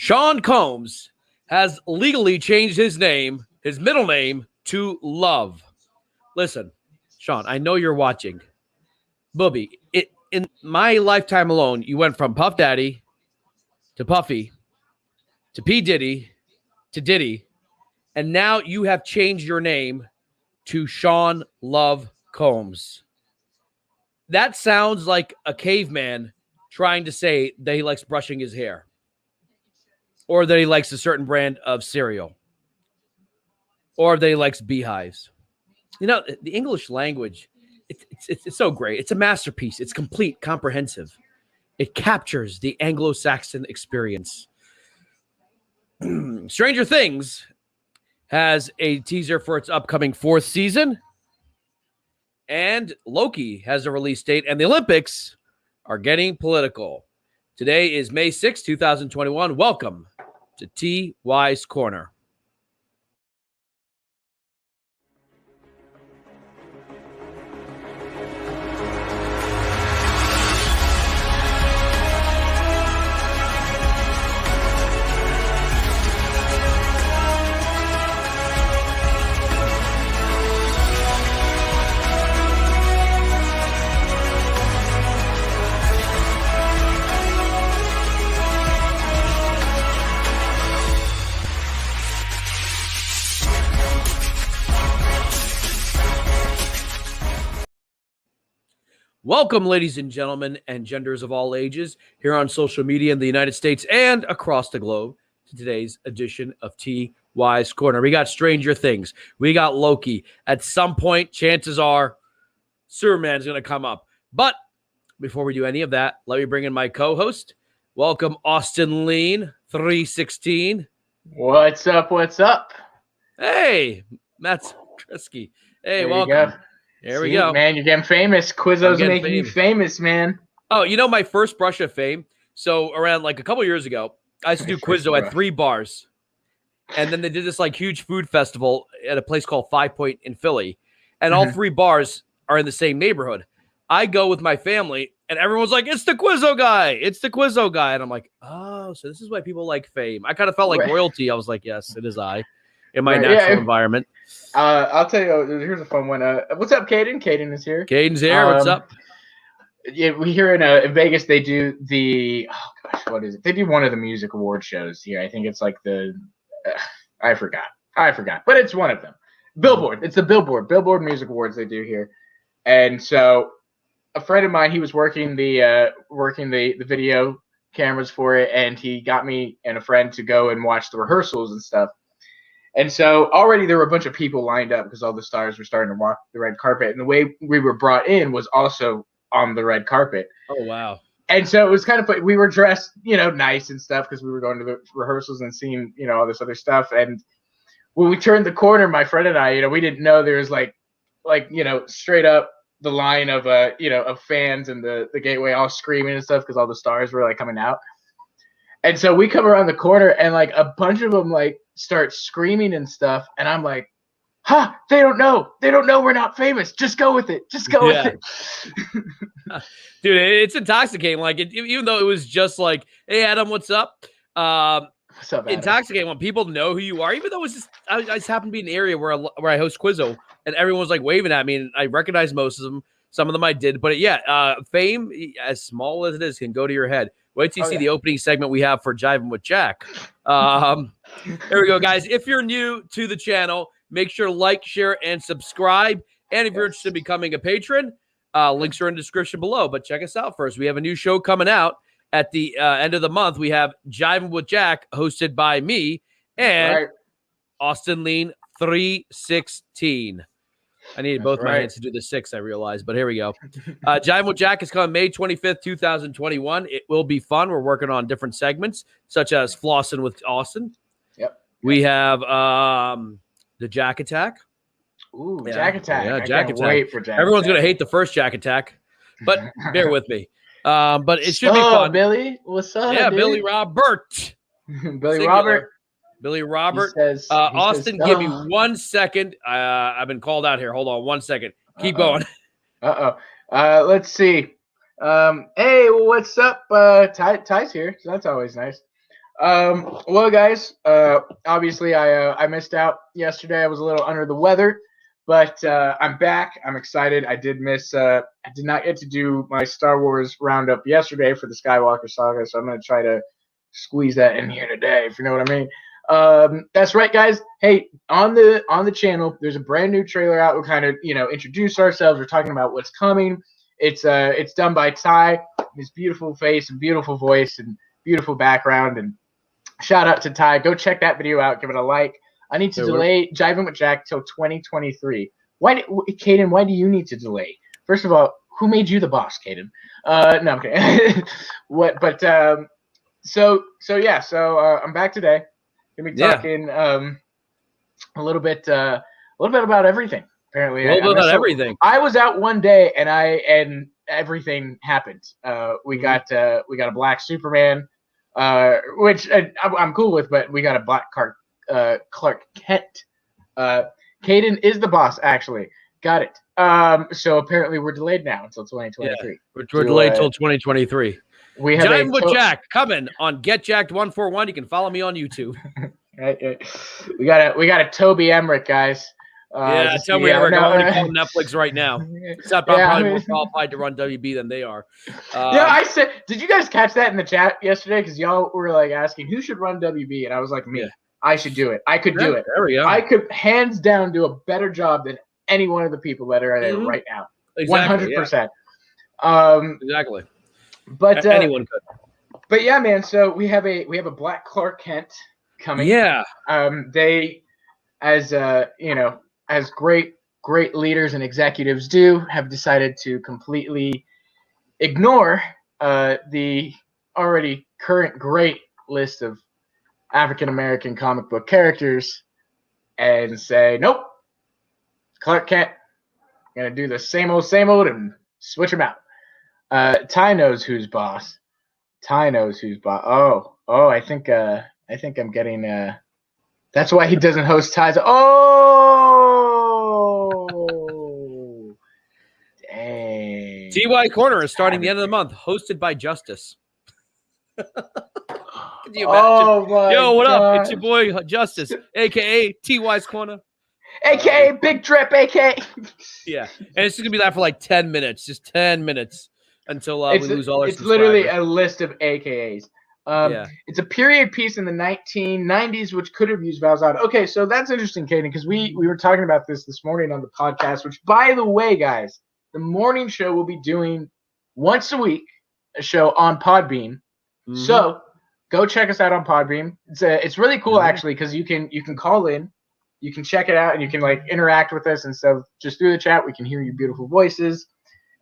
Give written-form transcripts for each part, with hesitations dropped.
Sean Combs has legally changed his middle name, to Love. Listen, Sean, I know you're watching. Booby, in my lifetime alone, you went from Puff Daddy to Puffy to P. Diddy to Diddy, and now you have changed your name to Sean Love Combs. That sounds like a caveman trying to say that he likes brushing his hair or that he likes a certain brand of cereal or that he likes beehives. You know, the English language, it's so great. It's a masterpiece. It's complete, comprehensive. It captures the Anglo-Saxon experience. Stranger Things has a teaser for its upcoming 4th season. And Loki has a release date. And the Olympics are getting political. Today is May 6, 2021. Welcome to T.Y.'s Corner. Welcome, ladies and gentlemen, and genders of all ages, here on social media in the United States and across the globe, to today's edition of T.Y.'s Corner. We got Stranger Things. We got Loki. At some point, chances are, Superman's going to come up. But before we do any of that, let me bring in my co-host. Welcome, Austin Lean, 316. What's up? What's up? Hey, Matt Trisky. Hey, there welcome. There we go. Man, you're getting famous. Quizzo's making you famous, man. Oh, you know my first brush of fame? So around like a couple years ago, I used to do Quizzo at 3 bars. And then they did this like huge food festival at a place called 5 Point in Philly. And all 3 bars are in the same neighborhood. I go with my family and everyone's like, it's the Quizzo guy. It's the Quizzo guy. And I'm like, oh, so this is why people like fame. I kind of felt like royalty. I was like, yes, it is I in my natural environment. I'll tell you, here's a fun one. What's up, Caden? Caden is here. Caden's here. What's up? Yeah, we here in Vegas. They do what is it? They do one of the music award shows here. I think it's like I forgot, but it's one of them. Billboard. It's the Billboard Music Awards they do here. And so a friend of mine, he was working the video cameras for it, and he got me and a friend to go and watch the rehearsals and stuff. And so already there were a bunch of people lined up because all the stars were starting to walk the red carpet. And the way we were brought in was also on the red carpet. Oh, wow. And so it was kind of – we were dressed, nice and stuff because we were going to the rehearsals and seeing, all this other stuff. And when we turned the corner, my friend and I, we didn't know there was like straight up the line of, of fans and the gateway all screaming and stuff because all the stars were like coming out. And so we come around the corner and like a bunch of them like start screaming and stuff. And I'm like, they don't know. They don't know we're not famous. Just go with it. Just go with it. Dude, it's intoxicating. Like even though it was just like, hey, Adam, what's up? What's up, Adam? Intoxicating when people know who you are, even though it's just, I just happen to be in an area where I host Quizzo and everyone was like waving at me and I recognize most of them. Some of them I did, but fame, as small as it is, can go to your head. Wait till you see the opening segment we have for Jiving with Jack. There we go, guys. If you're new to the channel, make sure to like, share, and subscribe. And if you're interested in becoming a patron, links are in the description below. But check us out first. We have a new show coming out at the end of the month. We have Jiving with Jack, hosted by me and Austin Lean 316. I needed both my hands to do the 6, I realized, but here we go. Jiving with Jack is coming May 25th, 2021. It will be fun. We're working on different segments, such as Flossing with Austin. Yep. We have the Jack Attack. Ooh, Jack Attack. Yeah, I Jack can't Attack. wait for Jack Everyone's Attack. going to hate the first Jack Attack, but bear with me. But it should be fun. Billy? What's up, Yeah, dude? Billy Robert. Billy Robert. Billy Robert. He Austin, says, give me 1 second. I've been called out here. Hold on 1 second. Keep going. Let's see. Hey, what's up? Ty's here, so that's always nice. Well, guys, obviously I missed out yesterday. I was a little under the weather, but I'm back. I'm excited. I did not get to do my Star Wars roundup yesterday for the Skywalker saga, so I'm gonna try to squeeze that in here today, if you know what I mean. That's right, guys. Hey, on the channel, there's a brand new trailer out. We'll kind of introduce ourselves. We're talking about what's coming. It's done by Ty. His beautiful face and beautiful voice and beautiful background. And shout out to Ty. Go check that video out. Give it a like. I need to delay Jiving with Jack till 2023. Caden? Why do you need to delay? First of all, who made you the boss, Caden? No, I'm kidding. What? But so I'm back today. Gonna be talking a little bit about everything. Apparently, a little bit about everything. I was out one day and everything happened. We got a black Superman, which I'm cool with, but we got a black Clark Kent. Caden is the boss, actually. Got it. So apparently we're delayed now until 2023. Yeah, we're delayed till 2023. We have Jiving with Jack coming on Get Jacked 141. You can follow me on YouTube. Right. We got a Toby Emmerich, guys. Tell me I'm already calling Netflix right now. Except I'm probably more qualified to run WB than they are. I said, did you guys catch that in the chat yesterday? Because y'all were like asking who should run WB, and I was like, me. Yeah. I should do it. I could do it. There we go. I could hands down do a better job than any one of the people that are there right now. Exactly, 100%. Exactly. But anyone could. But yeah, man. So we have a black Clark Kent coming. Yeah. They, as great leaders and executives do, have decided to completely ignore the already current great list of African American comic book characters and say, nope, Clark Kent, gonna do the same old and switch him out. Ty knows who's boss. Oh, I think I'm getting that's why he doesn't host Ty's. Oh, dang. TY Corner is starting the end of the month, hosted by Justice. Can you imagine? Oh my Yo, what God. up? It's your boy Justice, aka TY's Corner. AKA Big Drip, AKA. Yeah, and it's just gonna be that for like 10 minutes, just 10 minutes until we lose all our It's literally a list of AKAs. It's a period piece in the 1990s, which could have used Valzada. Okay, so that's interesting, Caden, because we were talking about this morning on the podcast, which, by the way, guys, the morning show will be doing once a week a show on Podbean. Mm-hmm. So go check us out on Podbean. It's really cool, actually, because you can call in. You can check it out, and you can interact with us and stuff just through the chat. We can hear your beautiful voices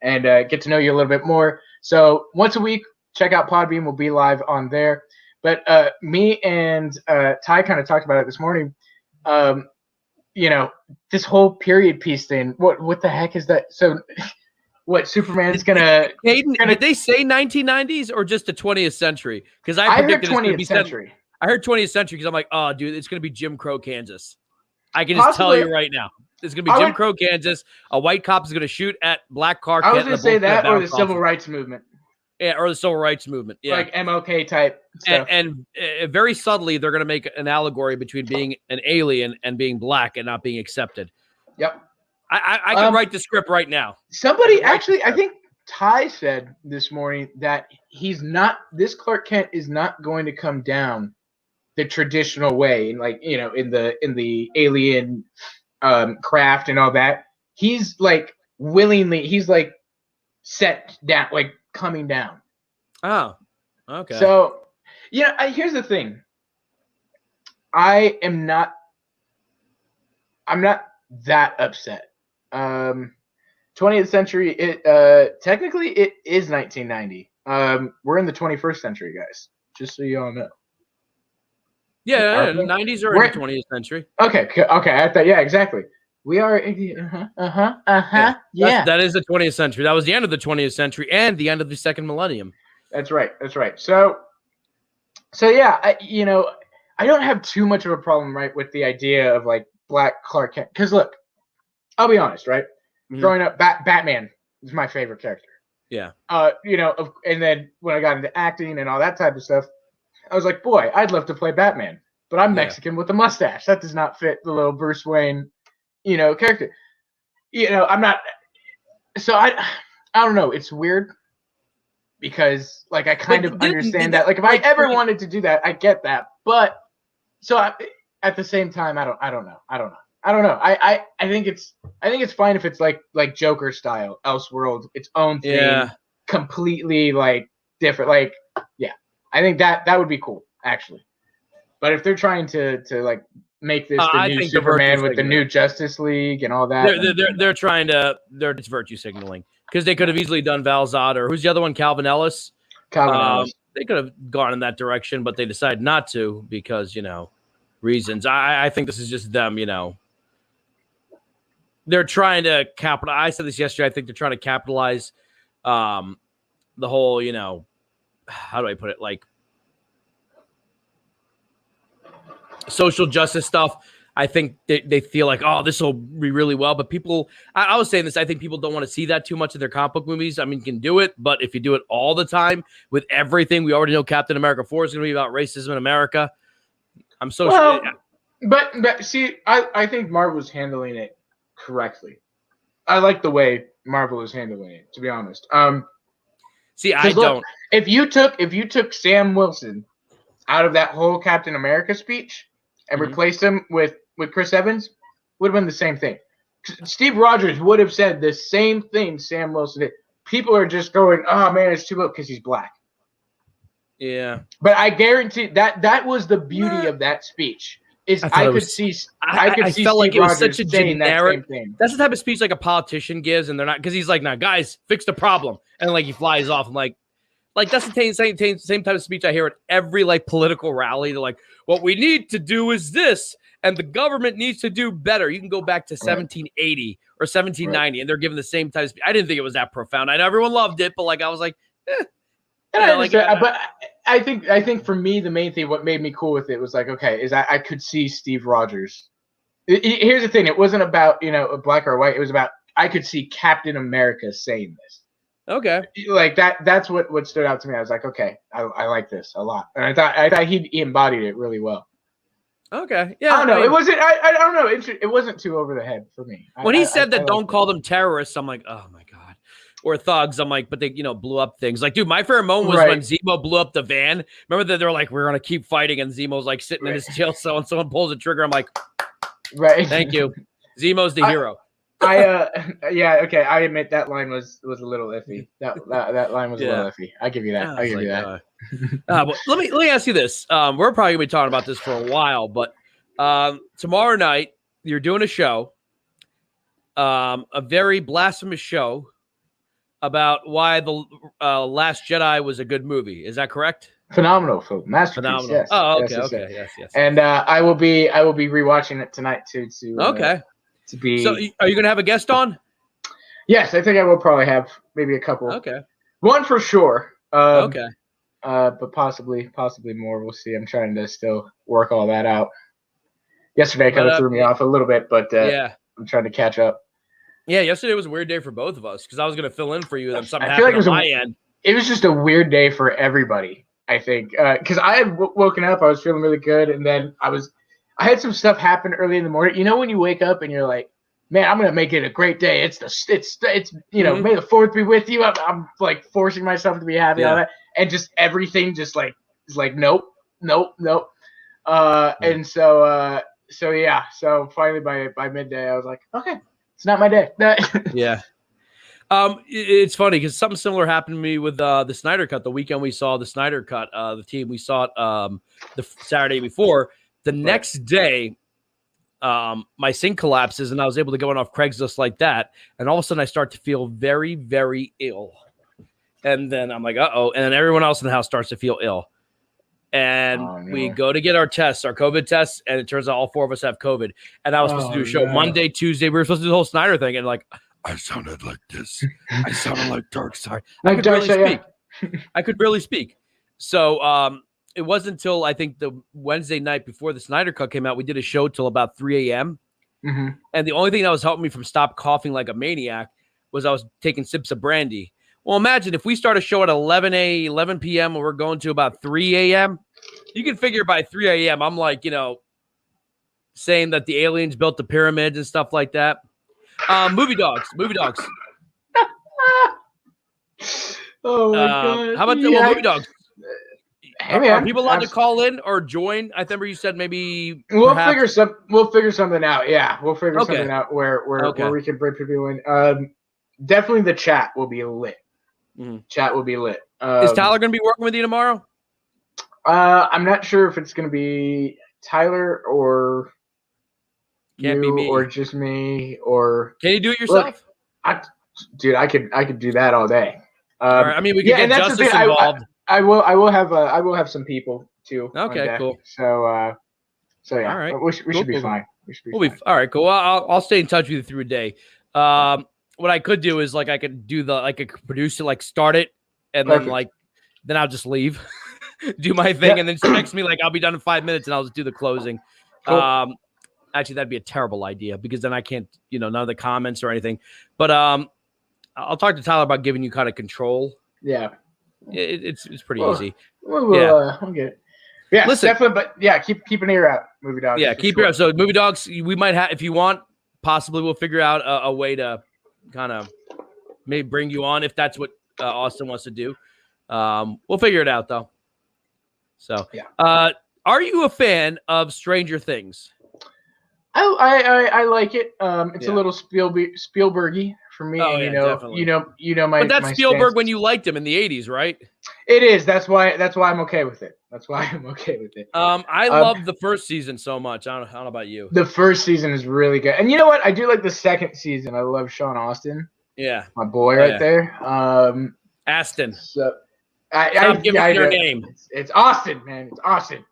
and get to know you a little bit more. So once a week, check out Podbean. We'll be live on there. But me and Ty kind of talked about it this morning. This whole period piece thing. What the heck is that? So what, Superman's gonna... Did they say 1990s or just the 20th century? Because I predicted heard 20th century. I heard 20th century because I'm like, oh, dude, it's going to be Jim Crow, Kansas. I can just tell you right now. It's going to be Jim Crow, Kansas. A white cop is going to shoot at black car. I was going to say that or the civil rights movement. Yeah, or the civil rights movement. Yeah. Like MLK type stuff. And very subtly, they're going to make an allegory between being an alien and being black and not being accepted. Yep. I can write the script right now. Somebody actually, I think Ty said this morning that this Clark Kent is not going to come down the traditional way, in the alien craft and all that. He's set down, coming down. Oh, okay. So, here's the thing. I'm not that upset. 20th century, technically it is 1990. We're in the 21st century, guys, just so you all know. Yeah, the 90s are in the 20th century. Okay. I thought, yeah, exactly. We are. Yeah. That is the 20th century. That was the end of the 20th century and the end of the second millennium. That's right. So yeah, I don't have too much of a problem, right, with the idea of Black Clark Kent. Because look, I'll be honest, right? Mm-hmm. Growing up, Batman is my favorite character. Yeah. And then when I got into acting and all that type of stuff, I was like, boy, I'd love to play Batman, but I'm Yeah. Mexican with a mustache. That does not fit the little Bruce Wayne, character. I'm not. So I don't know. It's weird because like I kind of understand that. Like if I ever wanted to do that, I get that. But at the same time, I don't know. I think it's fine if it's like Joker style, Elseworld, its own thing, completely like different. Like I think that would be cool actually. But if they're trying to like make this the new Superman with the new Justice League and all that, they're trying to it's virtue signaling because they could have easily done Val Zod or who's the other one, Calvin Ellis. Ellis. They could have gone in that direction, but they decided not to because reasons. I think this is just them. They're trying to capitalize. I said this yesterday. I think they're trying to capitalize the whole, how do I put it? Like social justice stuff. I think they feel like, oh, this will be really well. But people, I was saying this, I think people don't want to see that too much in their comic book movies. I mean, you can do it, but if you do it all the time with everything, we already know Captain America 4 is going to be about racism in America. I'm so sure. But see, I think Marvel's handling it correctly. I like the way Marvel is handling it, to be honest. See, I don't. If you took Sam Wilson out of that whole Captain America speech and replaced him with Chris Evans, would have been the same thing. Steve Rogers would have said the same thing Sam Wilson did. People are just going, oh man, it's too low because he's black. Yeah. But I guarantee that was the beauty of that speech. I could see felt like it was Rogers such a saying generic that same thing. That's the type of speech like a politician gives, and they're not because he's like, "Nah, guys, fix the problem," and like he flies off. I'm like that's the same type of speech I hear at every like political rally. They're like, "What we need to do is this, and the government needs to do better." You can go back to 1780 or 1790, and they're giving the same type of speech. I didn't think it was that profound. I know everyone loved it, but like I was like, but I think for me the main thing, what made me cool with it was like, okay, is I could see Steve Rogers. Here's the thing: it wasn't about black or white. It was about I could see Captain America saying this. Okay, like that. That's what stood out to me. I was like, okay, I like this a lot, and I thought he embodied it really well. Okay, yeah. I don't know. It wasn't. I don't know. It wasn't too over the head for me. When he said that, don't call them terrorists. I'm like, oh my god. Or thugs. I'm like, but they, blew up things. Like, dude, my favorite moment was when Zemo blew up the van. Remember that they're like, we're gonna keep fighting, and Zemo's like sitting in his jail cell, and someone pulls the trigger. I'm like, thank you. Zemo's the hero. Okay. I admit that line was a little iffy. That line was a little iffy. I give you that. I give you that. But let me ask you this. We're probably gonna be talking about this for a while, but tomorrow night you're doing a show, a very blasphemous show about why the Last Jedi was a good movie. Is that correct? Phenomenal film, masterpiece. Phenomenal. Yes. Oh, okay, yes. And I will be rewatching it tonight too. To be. So, are you gonna have a guest on? Yes, I think I will probably have maybe a couple. Okay. One for sure. Okay. But possibly more. We'll see. I'm trying to still work all that out. Yesterday kind of threw me off a little bit, but I'm trying to catch up. Yeah, yesterday was a weird day for both of us because I was going to fill in for you, and then something happened on my end. It was just a weird day for everybody, I think, because I had woken up, I was feeling really good, and then I had some stuff happen early in the morning. You know when you wake up and you're like, man, I'm gonna make it a great day. It's may the 4th be with you. I'm like forcing myself to be happy on that, and just everything just like is like nope. And so finally by midday I was like, okay. It's not my day. Yeah. It's funny because something similar happened to me with the Snyder Cut. The weekend we saw the Snyder Cut, the team, we saw it the Saturday before. The next day, my sync collapses and I was able to go on off Craigslist like that. And all of a sudden I start to feel very, very ill. And then I'm like, uh-oh. And then everyone else in the house starts to feel ill. And we go to get our tests, our COVID tests, and it turns out all 4 of us have COVID. And I was supposed to do a show Monday, Tuesday. We were supposed to do the whole Snyder thing. And like, I sounded like this. I sounded like Darkseid. I could barely speak. So it wasn't until I think the Wednesday night before the Snyder Cut came out, we did a show till about 3 a.m. Mm-hmm. And the only thing that was helping me from stop coughing like a maniac was I was taking sips of brandy. Well, imagine if we start a show at 11 p.m. and we're going to about 3 a.m., You can figure by 3 a.m. I'm like, saying that the aliens built the pyramids and stuff like that. Movie dogs. Oh my god! How about movie dogs? Hey, man, are people allowed to call in or join? I remember you said maybe we'll figure something out. Yeah, we'll figure Okay. something out where we can bring people in. Definitely the chat will be lit. Chat will be lit. Is Tyler going to be working with you tomorrow? I'm not sure if it's going to be Tyler or Can't be me. or just me or. Can you do it yourself? Look, dude, I could do that all day. All right. I mean, we could get Justice involved. I will have some people too. Okay, cool. So yeah, all right. We should be fine. We'll be all right. Cool. Well, I'll stay in touch with you through a day. What I could do is I could do I could produce it, start it, and then I'll just leave, do my thing, and then text me I'll be done in 5 minutes, and I'll just do the closing. Cool. Actually, that'd be a terrible idea because then I can't, none of the comments or anything. But I'll talk to Tyler about giving you kind of control. Yeah. It's pretty easy. I'll get it. Yeah, listen, definitely. But yeah, keep an ear out, movie dogs. Yeah, keep your ear out. So movie dogs, we might have, if you want, possibly we'll figure out a way to kind of maybe bring you on if that's what Austin wants to do. We'll figure it out though. So yeah. Are you a fan of Stranger Things? I like it. It's a little Spielbergy for me. Oh, definitely. My. But that's my Spielberg stance. when you liked him in the 80s, right? It is. That's why I'm okay with it. I love the first season so much. I don't know about you. The first season is really good, and you know what? I do like the second season. I love Sean Austin. Yeah, my boy there. Aston. So Stop giving me your name. It's Austin, man. It's Austin,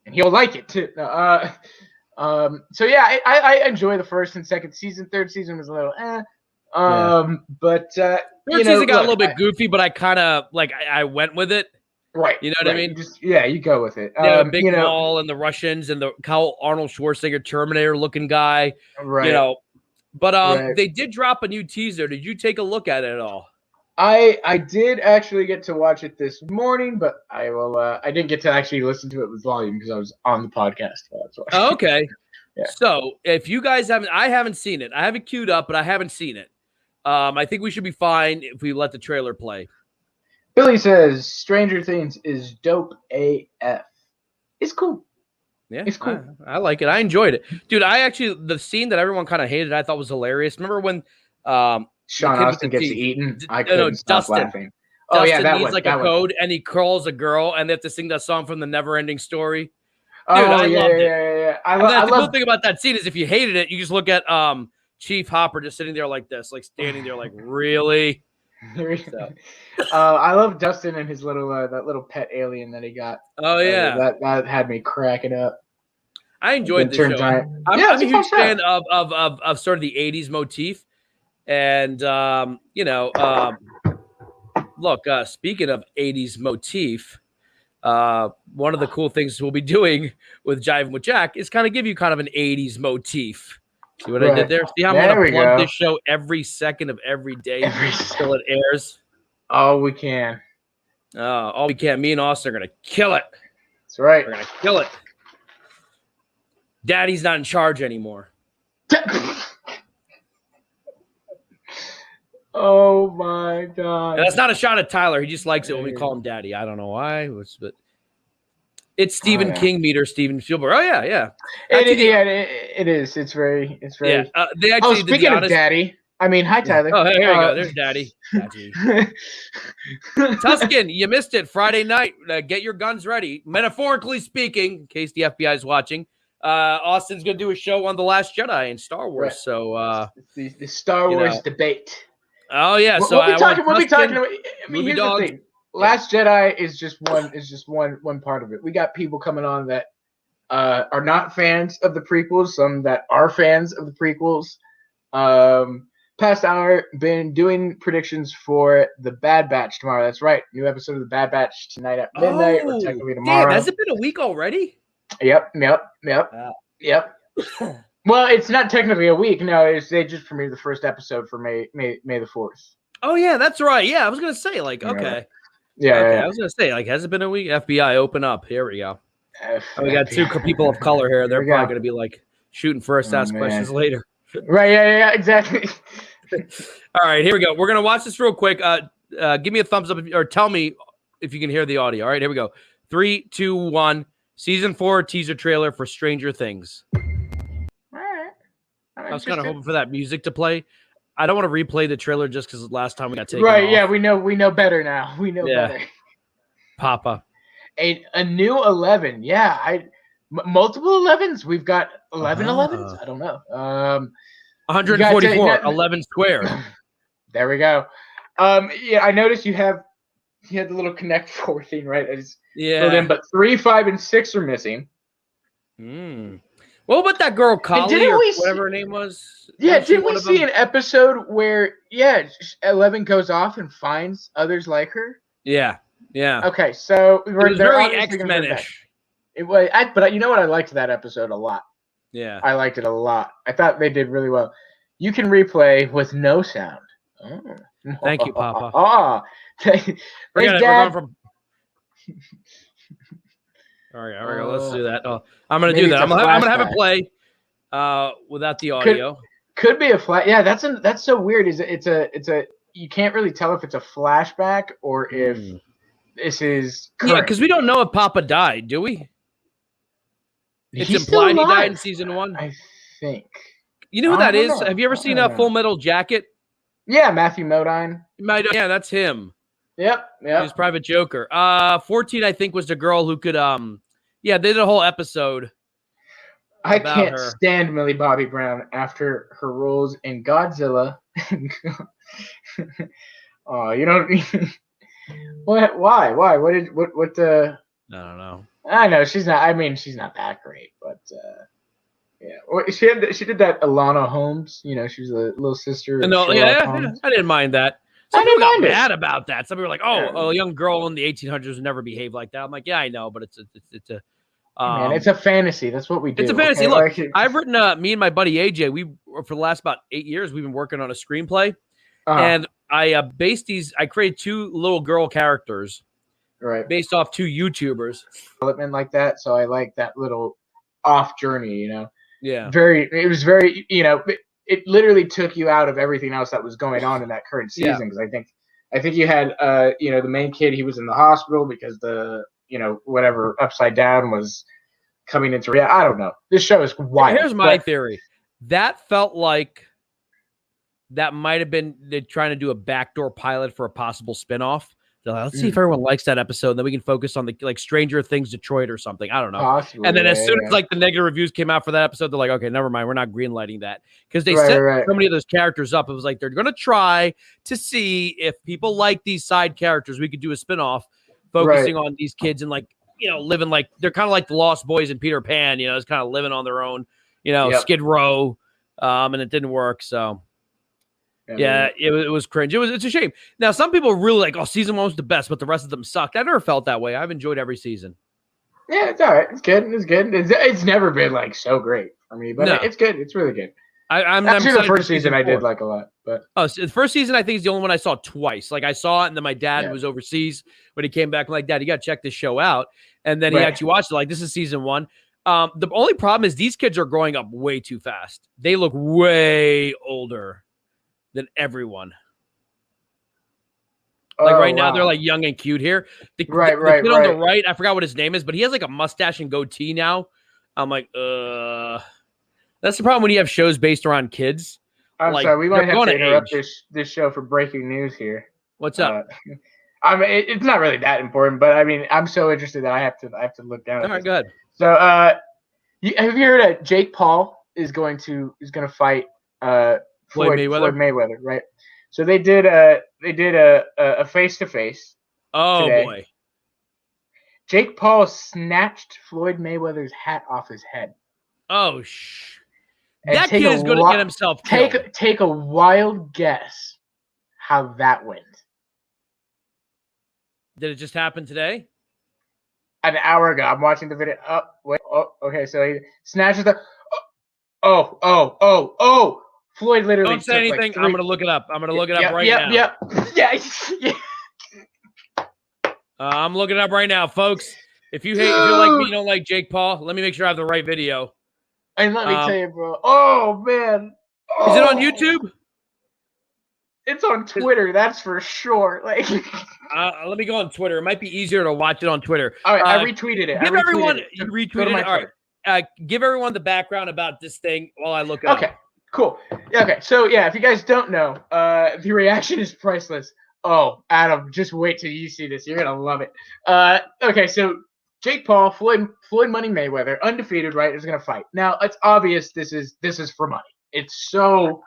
and he'll like it too. So yeah, I enjoy the first and second season. Third season was a little but third season got a little bit goofy, but I kind of I went with it. Right. You know what I mean? You go with it. The big mall and the Russians and the Arnold Schwarzenegger Terminator looking guy. Right. But they did drop a new teaser. Did you take a look at it at all? I did actually get to watch it this morning, but I didn't get to actually listen to it with volume because I was on the podcast. Oh, okay. Yeah. So if you guys I haven't seen it. I have it queued up, but I haven't seen it. I think we should be fine if we let the trailer play. Billy says Stranger Things is dope AF. It's cool. Yeah, it's cool. I like it. I enjoyed it, dude. The scene that everyone kind of hated, I thought was hilarious. Remember when Sean Austin gets eaten? I couldn't stop laughing. Oh Dustin that needs one. A code, and he curls a girl, and they have to sing that song from the Never-Ending Story. Dude, I loved it. Yeah. The cool thing about that scene is if you hated it, you just look at Chief Hopper just sitting there like this, standing there, really. So. I love Dustin and his little that little pet alien that he got. Oh yeah, that had me cracking up. I enjoyed the show. I'm a huge fan of sort of the 80s motif, and look, speaking of 80s motif, one of the cool things we'll be doing with Jiving with Jack is kind of give you kind of an 80s motif. See what I did there? See how I'm going to plug this show every second of every day until it airs? All we can. All we can. Me and Austin are going to kill it. That's right. We're going to kill it. Daddy's not in charge anymore. Oh, my God. And that's not a shot at Tyler. He just likes it when we call him Daddy. I don't know why. But it's Stephen King meter Steven Spielberg. Oh, yeah. Actually, it is. It's very. Yeah. They actually speaking of Daddy. I mean, hi, Tyler. Oh, here you go. There's Daddy. Tuscan, you missed it. Friday night. Get your guns ready. Metaphorically speaking, in case the FBI is watching, Austin's going to do a show on The Last Jedi and Star Wars. Right. So the Star Wars debate. Oh yeah. So we'll be talking. I mean, here's the thing. Last Jedi is just one part of it. We got people coming on that are not fans of the prequels. Some that are fans of the prequels. Past hour been doing predictions for the Bad Batch tomorrow. That's right. New episode of the Bad Batch tonight at midnight, or technically tomorrow. Damn, has it been a week already? Yep. Well, it's not technically a week. No, they just premiered the first episode for May the 4th. Oh yeah, that's right. Yeah, I was gonna say okay. Yeah. I was gonna say has it been a week? FBI, open up. Here we go. Oh, we got two people of color here. They're we probably go. going to be like shooting first, ask questions later. Right, yeah, exactly. All right, here we go. We're going to watch this real quick. Give me a thumbs up or tell me if you can hear the audio. All right, here we go. 3, 2, 1. Season 4 teaser trailer for Stranger Things. All right. I was kind of hoping for that music to play. I don't want to replay the trailer just because last time we got taken Right, off. yeah, we know better now. We know better. Papa. A new 11. Yeah, multiple 11s. We've got 11 11s. I don't know. 144, 11 squared. There we go. Yeah, I noticed you had the little Connect 4 thing, right? Yeah. But 3, 5, and 6 are missing. What about that girl, Kali, or whatever her name was? Yeah, didn't we see an episode where, 11 goes off and finds others like her? Yeah. Okay, so it was very X-Men-ish. It was, but you know what? I liked that episode a lot. Yeah. I liked it a lot. I thought they did really well. You can replay with no sound. Oh. Thank you, Papa. Thanks, Dad. Dad. All right, let's do that. I'm going to do that. I'm going to have it play without the audio. Could be a flash. Yeah, that's so weird. It's a you can't really tell if it's a flashback or if this is current. Yeah, because we don't know if Papa died, do we? It's implied he died in season 1. I think. You know who that is? Have you ever seen a Full Metal Jacket? Yeah, Matthew Modine. Yeah, that's him. Yep. He was Private Joker. 14, I think, was the girl who could they did a whole episode. I can't stand Millie Bobby Brown after her roles in Godzilla. Oh, you don't. What? Why? What? I don't know. I know she's not. I mean, she's not that great, but yeah. She did that Alana Holmes. You know, she was a little sister. No, I didn't mind that. Some people got mad about that. Some people were like, "Oh, a young girl in the 1800s would never behave like that." I'm like, "Yeah, I know, but it's a." Man, it's a fantasy. That's what we do. It's a fantasy. Okay? Look, I've written. Me and my buddy AJ. We for the last about 8 years, we've been working on a screenplay, and I based these. I created 2 little girl characters, right, based off 2 YouTubers. Development like that, so I like that little off journey. You know, yeah, It was very. You know, it literally took you out of everything else that was going on in that current season because I think you had the main kid. He was in the hospital because the whatever Upside Down was coming into reality. I don't know. This show is wild. Here's my theory. That felt like that might have been they're trying to do a backdoor pilot for a possible spinoff. They're like, let's see if everyone likes that episode, and then we can focus on the Stranger Things Detroit or something. I don't know. Possibly, and then as soon as the negative reviews came out for that episode, they're like, okay, never mind. We're not greenlighting that. Because they set so many of those characters up. It was like they're going to try to see if people like these side characters. We could do a spinoff focusing on these kids and living like they're kind of like the Lost Boys and Peter Pan, it's kind of living on their own, Skid Row, and it didn't work. So it was cringe. It's a shame. Now, some people are really like, season 1 was the best, but the rest of them sucked. I never felt that way. I've enjoyed every season. Yeah, it's all right. It's good. It's never been like so great for me, but it's good. It's really good. I'm the first season I did like a lot, but so the first season I think is the only one I saw twice. Like I saw it, and then my dad was overseas when he came back. I'm like, Dad, you got to check this show out. And then he actually watched it. Like, this is season 1. The only problem is these kids are growing up way too fast. They look way older than everyone. Like right now, they're like young and cute here. The kid on the right, I forgot what his name is, but he has like a mustache and goatee now. I'm like, that's the problem when you have shows based around kids. I'm sorry, we might have to interrupt this show for breaking news here. What's up? I mean, it's not really that important, but I mean, I'm so interested that I have to look down. All right, good. So, have you heard that Jake Paul is going to fight Floyd Mayweather, right? So they did a face-to-face. Oh today. Boy! Jake Paul snatched Floyd Mayweather's hat off his head. Oh that kid is going to get himself killed. Take a wild guess how that went. Did it just happen today? An hour ago. I'm watching the video. Oh, wait. Oh, okay. So he snatches the. Oh. Floyd literally. Don't say anything. I'm going to look it up. I'm going to look it up right now. Yeah. I'm looking it up right now, folks. If you're like me, you don't like Jake Paul. Let me make sure I have the right video. And let me tell you, bro. Oh man, is it on YouTube? It's on Twitter, that's for sure. Like, let me go on Twitter. It might be easier to watch it on Twitter. All right, I retweeted it. You retweeted it. All right. Give everyone the background about this thing while I look it up. Okay, cool. Okay, so yeah, if you guys don't know, the reaction is priceless. Oh, Adam, just wait till you see this. You're gonna love it. Okay, so Jake Paul, Floyd Money Mayweather, undefeated, right, is gonna fight. Now it's obvious this is for money. It's so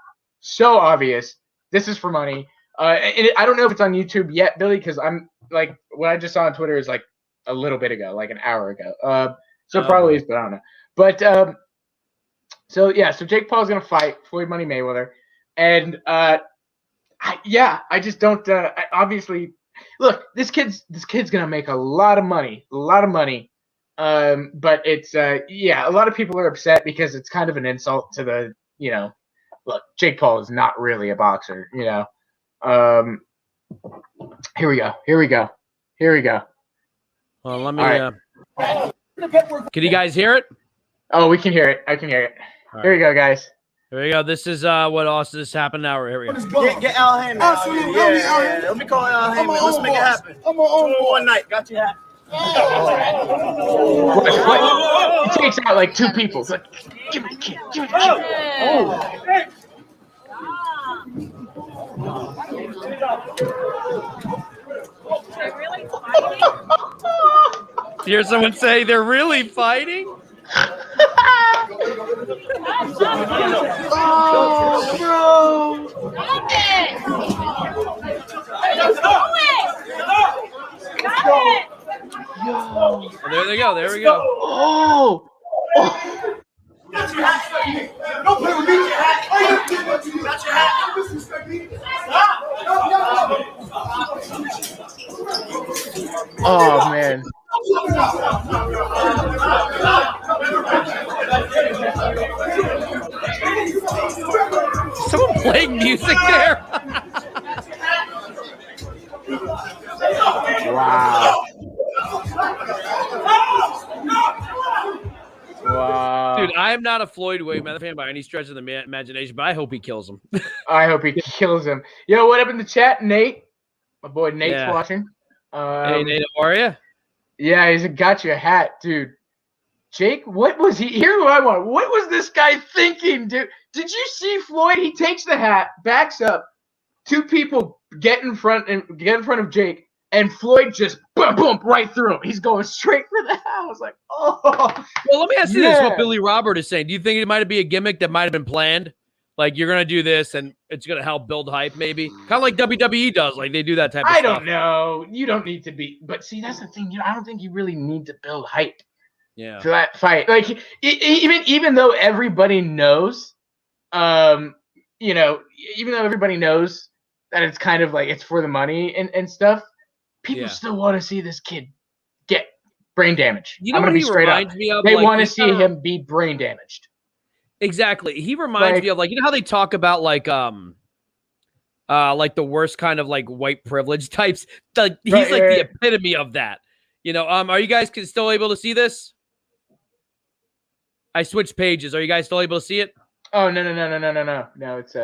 obvious. This is for money. And I don't know if it's on YouTube yet, Billy, because I'm like what I just saw on Twitter is like a little bit ago, like an hour ago. So probably is, but I don't know. But so Jake Paul's gonna fight Floyd Money Mayweather, and I just don't. Obviously, look, this kid's gonna make a lot of money. But it's a lot of people are upset because it's kind of an insult to the Look, Jake Paul is not really a boxer, Here we go. Well, let me. Can you guys hear it? Oh, we can hear it. I can hear it. All here we go, guys. Here we go. This is what also just happened now. Here we go. Get Al Heyman. Absolutely. Yeah. Let me call Al Heyman. Let's make it happen. I'm on one night. Got you happy. What? He takes out like two people. It's like, give me the kid. Hear someone say they're really fighting? Oh, bro. There they go. There we go. Oh. Don't play with me. Oh man. Someone playing music there? Wow. Dude, I am not a Floyd Mayweather fan by any stretch of the imagination, but I hope he kills him. I hope he kills him. Yo, what up in the chat, Nate? My boy Nate's watching. Hey, Nate, how are you? Yeah, he's got you a hat, dude. Jake, what was he? Here's what I want. What was this guy thinking, dude? Did you see Floyd? He takes the hat, backs up. Two people get in front of Jake, and Floyd just boom, boom, right through him. He's going straight for the house. Like, oh. Well, let me ask you this: what Billy Robert is saying? Do you think it might be a gimmick that might have been planned? Like you're gonna do this, and it's gonna help build hype, maybe, kind of like WWE does. Like they do that type of stuff. I don't know. You don't need to be, but see, that's the thing. I don't think you really need to build hype. Yeah. For that fight, like even though everybody knows, even though everybody knows that it's kind of like it's for the money and stuff, people still want to see this kid get brain damage. I'm gonna be straight up. They want to see him be brain damaged. Exactly. He reminds me of how they talk about like the worst kind of like white privilege types. Like he's the epitome of that. Are you guys still able to see this? I switched pages. Are you guys still able to see it? Oh no. No, it's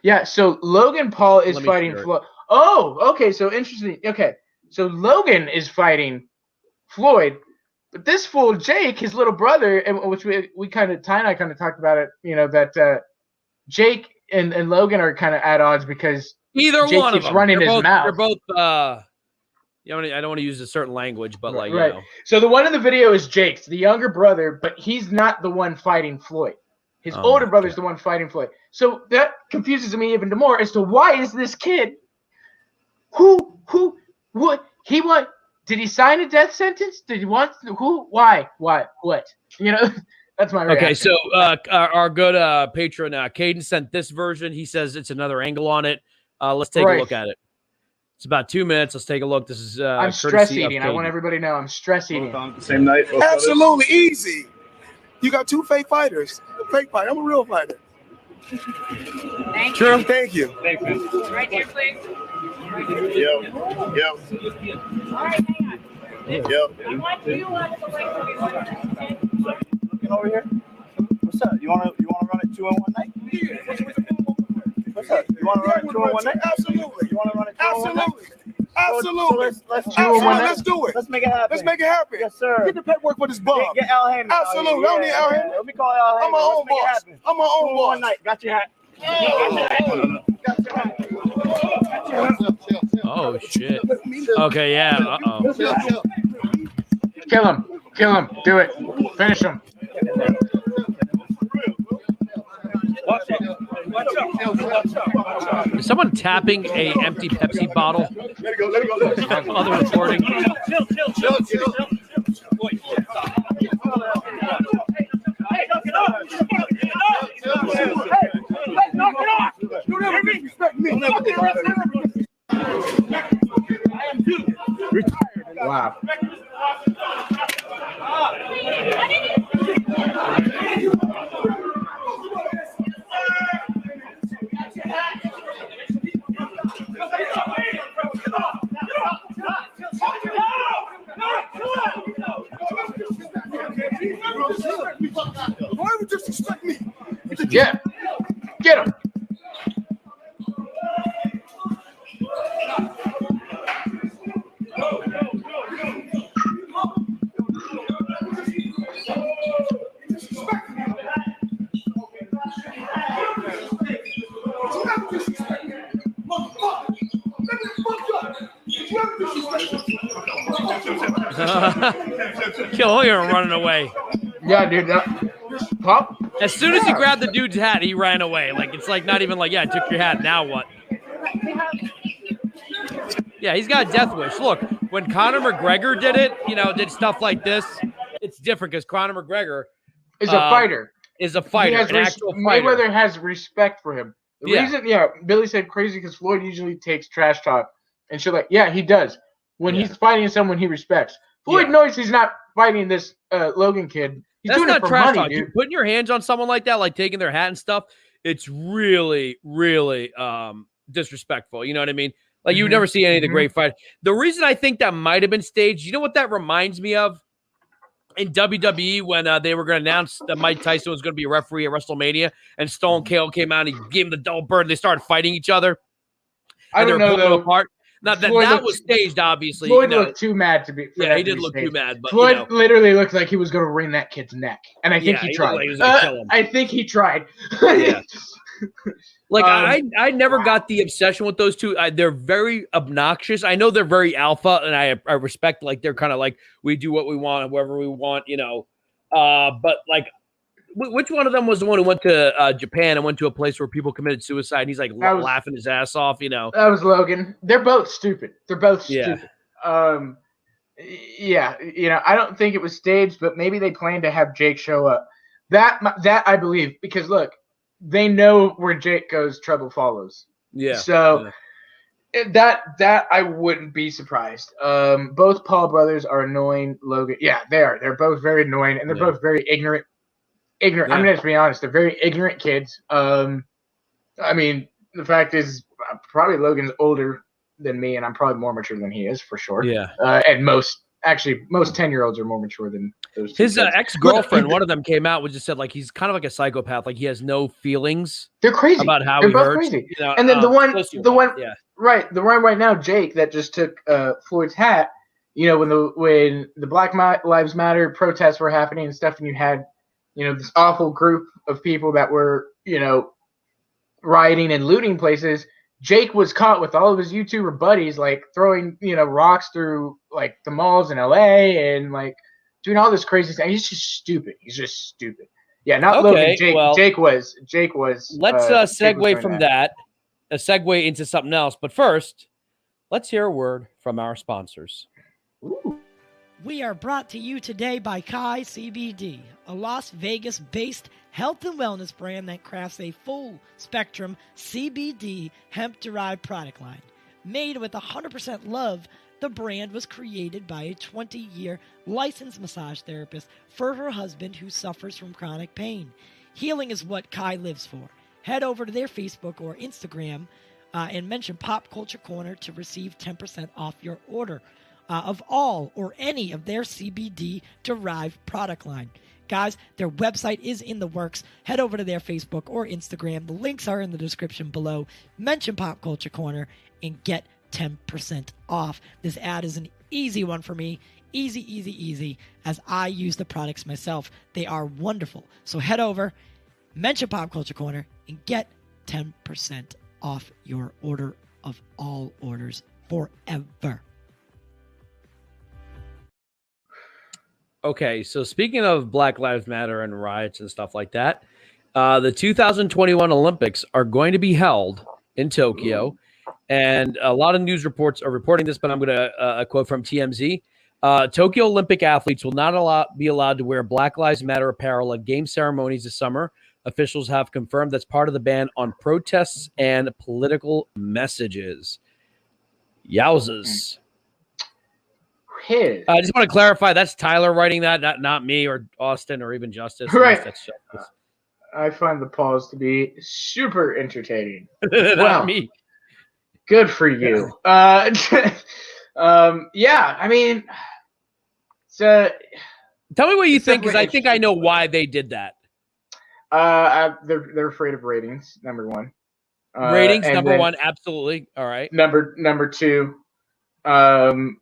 yeah. So Logan Paul is fighting Floyd. Oh, okay. So interesting. Okay, so Logan is fighting Floyd, but this fool Jake, his little brother, and which we kind of Ty and I kind of talked about it. That Jake and Logan are kind of at odds because either Jake one keeps of them running his mouth. They're both. I don't want to use a certain language, but right. So the one in the video is Jake's, the younger brother, but he's not the one fighting Floyd. His older brother's the one fighting Floyd. So that confuses me even more as to why is this kid what he want? Did he sign a death sentence? Did he want why? What? That's my reaction. Okay, so our good patron Caden sent this version. He says it's another angle on it. Let's take a look at it. It's about 2 minutes. Let's take a look. This is I'm stress eating. I want everybody to know I'm stress eating. Same night. Absolutely easy. You got two fake fighters. Fake fighter. I'm a real fighter. Thank you. Thank you. Thanks, man. Right here, please. Yo. All right, hang on. Yep. Looking over here. What's up? You wanna run it 2 in 1 night? What's up? You wanna run it 2 in 1 night? Absolutely. You wanna run it 2 in 1 night? Absolutely. So let's do it. Let's make it happen. Let's make it happen. Yes, sir. Get the paperwork for this bum. Get Al Hammond. Absolutely. I don't need Al Hammond. Let me call Al Hammond. I'm my own boss. I'm my own 2 in boss. 1 night. Got your hat. Oh shit. Okay, yeah. Uh-oh. Kill him. Do it. Finish him. Is someone tapping a empty Pepsi bottle? Let it go. Other recording. Chill. Hey, knock it off. Knock it off. Don't ever disrespect me. Wow. Why would you disrespect me? Yeah. Get him. Kill, you're running away. Yeah, dude. Pop. As soon as he grabbed the dude's hat, he ran away. Like, it's like not even like, yeah, I took your hat. Now what? Yeah, he's got a death wish. Look, when Conor McGregor did it, did stuff like this, it's different because Conor McGregor Is a fighter. Is a fighter, He has an actual fighter. Mayweather has respect for him. The reason, Billy said crazy because Floyd usually takes trash talk and shit like, yeah, he does. When he's fighting someone he respects. Floyd knows he's not fighting this Logan kid. He's That's doing not it for trash money, talk. dude. Putting your hands on someone like that, like taking their hat and stuff, it's really, really disrespectful. You know what I mean? Like, you would never see any of the great fights. The reason I think that might have been staged, you know what that reminds me of? In WWE, when they were going to announce that Mike Tyson was going to be a referee at WrestleMania, and Stone Cold came out and he gave him the double bird, and they started fighting each other. I don't know, though. Apart. Now, that was staged, obviously. Floyd looked too mad to be. Yeah, he did look too mad. But Floyd literally looked like he was going to wring that kid's neck, and I think he tried. Like he was gonna kill him. I think he tried. Yeah. Like, I never got the obsession with those two. They're very obnoxious. I know they're very alpha, and I respect, like, they're kind of like, we do what we want, whoever we want, But, like, which one of them was the one who went to Japan and went to a place where people committed suicide? And he's, like, laughing his ass off, That was Logan. They're both stupid. Stupid. I don't think it was staged, but maybe they planned to have Jake show up. That I believe, because, look, they know where Jake goes, trouble follows. Yeah. So that I wouldn't be surprised. Both Paul brothers are annoying. Logan, yeah, they are. They're both very annoying, and they're both very ignorant. Yeah. I'm gonna just be honest. They're very ignorant kids. I mean, the fact is, probably Logan's older than me, and I'm probably more mature than he is for sure. Yeah. And most 10-year-olds are more mature than those. His ex-girlfriend, one of them came out and just said, like, he's kind of like a psychopath. Like, he has no feelings. They're crazy about how they're he both hurts. crazy. And then the one right now, Jake, that just took Floyd's hat. When the Black Lives Matter protests were happening and stuff, and you had this awful group of people that were rioting and looting places. Jake was caught with all of his YouTuber buddies, like throwing, rocks through like the malls in LA and like doing all this crazy stuff. He's just stupid. Yeah, not Logan. Jake. Well, Jake was. Let's segue from that. A segue into something else. But first, let's hear a word from our sponsors. Ooh. We are brought to you today by Kai CBD, a Las Vegas-based health and wellness brand that crafts a full-spectrum CBD hemp-derived product line. Made with 100% love, the brand was created by a 20-year licensed massage therapist for her husband who suffers from chronic pain. Healing is what Kai lives for. Head over to their Facebook or Instagram and mention Pop Culture Corner to receive 10% off your order. of all or any of their CBD derived product line. Guys, their website is in the works. Head over to their Facebook or Instagram. The links are in the description below. Mention Pop Culture Corner and get 10% off. This ad is an easy one for me. Easy, as I use the products myself. They are wonderful. So head over, mention Pop Culture Corner, and get 10% off your order of all orders forever. Okay, so speaking of Black Lives Matter and riots and stuff like that, the 2021 Olympics are going to be held in Tokyo, and a lot of news reports are reporting this, but I'm going to quote from TMZ. Tokyo Olympic athletes will not be allowed to wear Black Lives Matter apparel at game ceremonies this summer. Officials have confirmed that's part of the ban on protests and political messages. Yowzas. I just want to clarify, that's Tyler writing that, not me or Austin or even Justice. Right. That's Justice. I find the pause to be super entertaining. Not me. Good for you. Yeah, I mean, so tell me what you think, because I think I know why they did that. They're afraid of ratings. Number one. Ratings, number one, absolutely. All right. Number two. Look,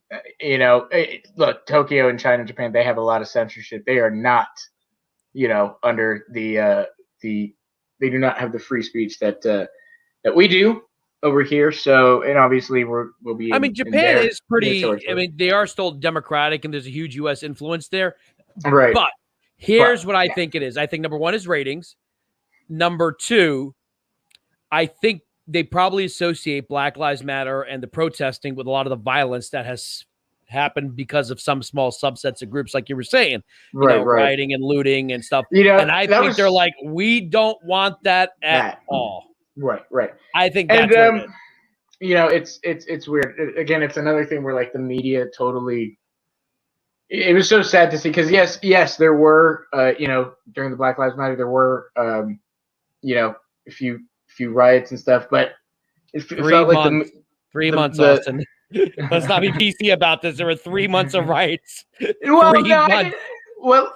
Tokyo and China, Japan, they have a lot of censorship. They are not, under they do not have the free speech that we do over here. So, and obviously we'll be. Japan is pretty. They are still democratic, and there's a huge U.S. influence there. Right. But here's what I think it is. I think number one is ratings. Number two, I think they probably associate Black Lives Matter and the protesting with a lot of the violence that has happened because of some small subsets of groups, like you were saying, rioting and looting and stuff. And I think they're like, we don't want that at all. Right. I think that's what it is. It's weird. Again, it's another thing where like the media totally. It was so sad to see because yes, there were during the Black Lives Matter there were a few riots and stuff, but it felt like 3 months, Austin. Let's not be PC about this. There were 3 months of riots. Well,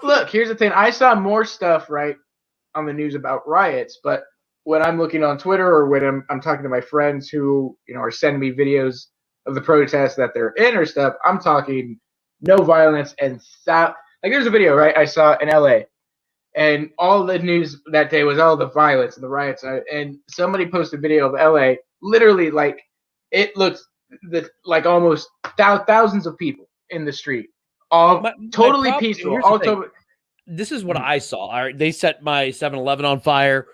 look, here's the thing. I saw more stuff on the news about riots, but when I'm looking on Twitter or when I'm talking to my friends who are sending me videos of the protests that they're in or stuff, I'm talking no violence and there's a video I saw in LA. And all the news that day was all the violence and the riots. And somebody posted a video of LA, literally it looks almost thousands of people in the street, all totally peaceful. This is what I saw. All right, they set my 7-Eleven on fire.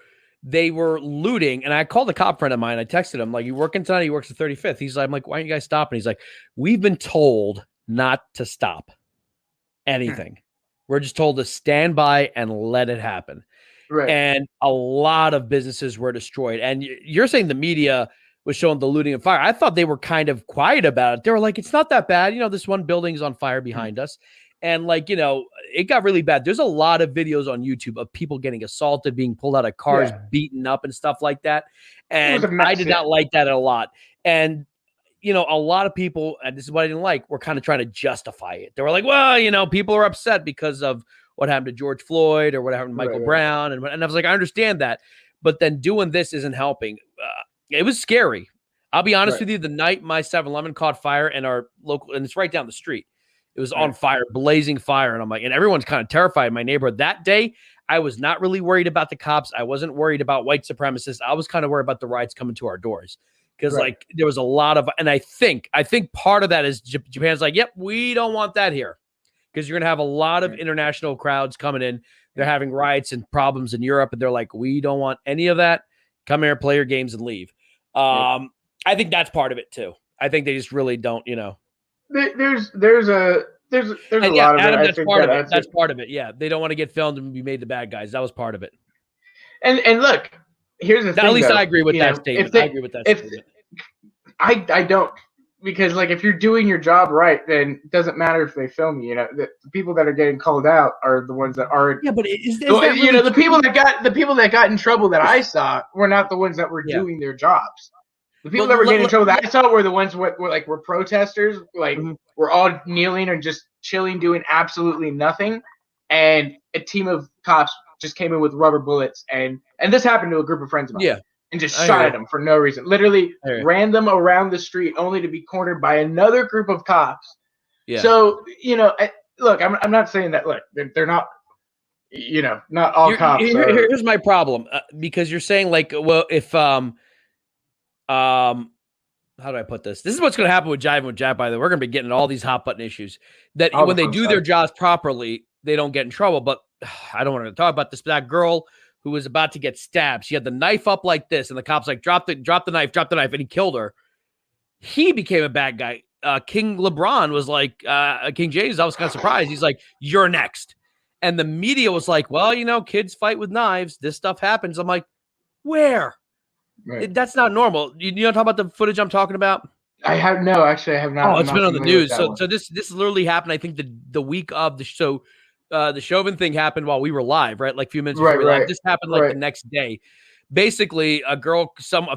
They were looting, and I called a cop friend of mine. I texted him, like, you working tonight? He works at 35th. He's like, I'm like, why aren't you guys stopping? He's like, we've been told not to stop anything. We're just told to stand by and let it happen. Right. And a lot of businesses were destroyed. And you're saying the media was showing the looting and fire. I thought they were kind of quiet about it. They were like, it's not that bad. This one building's on fire behind us. And it got really bad. There's a lot of videos on YouTube of people getting assaulted, being pulled out of cars, beaten up and stuff like that. And I did not like that a lot. And a lot of people, and this is what I didn't like, were kind of trying to justify it. They were like, well, people are upset because of what happened to George Floyd or what happened to Michael Brown. And I was like, I understand that. But then doing this isn't helping. It was scary. I'll be honest with you. The night my 7-Eleven caught fire and our local, and it's right down the street, it was on fire, blazing fire. And I'm like, and everyone's kind of terrified in my neighborhood. That day, I was not really worried about the cops. I wasn't worried about white supremacists. I was kind of worried about the riots coming to our doors. Because there was a lot of, and I think part of that is Japan's like, yep, we don't want that here, because you're gonna have a lot of international crowds coming in. They're having riots and problems in Europe, and they're like, we don't want any of that. Come here, play your games, and leave. I think that's part of it too. I think they just really don't, There's a lot of Adam, it. that's part of it. That's part of it. Yeah, they don't want to get filmed and be made the bad guys. That was part of it. And look. Here's the thing. At least I agree with that statement. I agree with that statement. I don't, because if you're doing your job right, then it doesn't matter if they film you. The people that are getting called out are the ones that aren't. Yeah, but is that really the people that got in trouble that I saw were not the ones that were doing their jobs. The people Well, that were getting in let- trouble that I saw were the ones were protesters, like Mhm. were all kneeling and just chilling, doing absolutely nothing. And a team of cops just came in with rubber bullets, and this happened to a group of friends of mine, Yeah, and just I shot hear at them for no reason. Literally I hear you. ran them around the street, only to be cornered by another group of cops. Yeah. So look, I'm not saying that. Look, they're not. Not all cops are. Here's my problem, because you're saying like, well, if how do I put this? This is what's going to happen with Jive and with Jack. By the way, we're going to be getting all these hot button issues that All the when they fun do stuff. their jobs properly, they don't get in trouble. But I don't want to talk about this. That girl who was about to get stabbed, she had the knife up like this, and the cops like drop the knife, and he killed her. He became a bad guy. King LeBron was like, King James. I was kind of surprised. He's like, "You're next," and the media was like, "Well, kids fight with knives. This stuff happens." I'm like, where? Right. That's not normal. You know, talk about the footage I'm talking about. I have not. Oh, it's been on the news. So So this literally happened. I think the week of the show, the Chauvin thing happened while we were live, right? Like a few minutes before we were live. This happened like the next day. Basically, a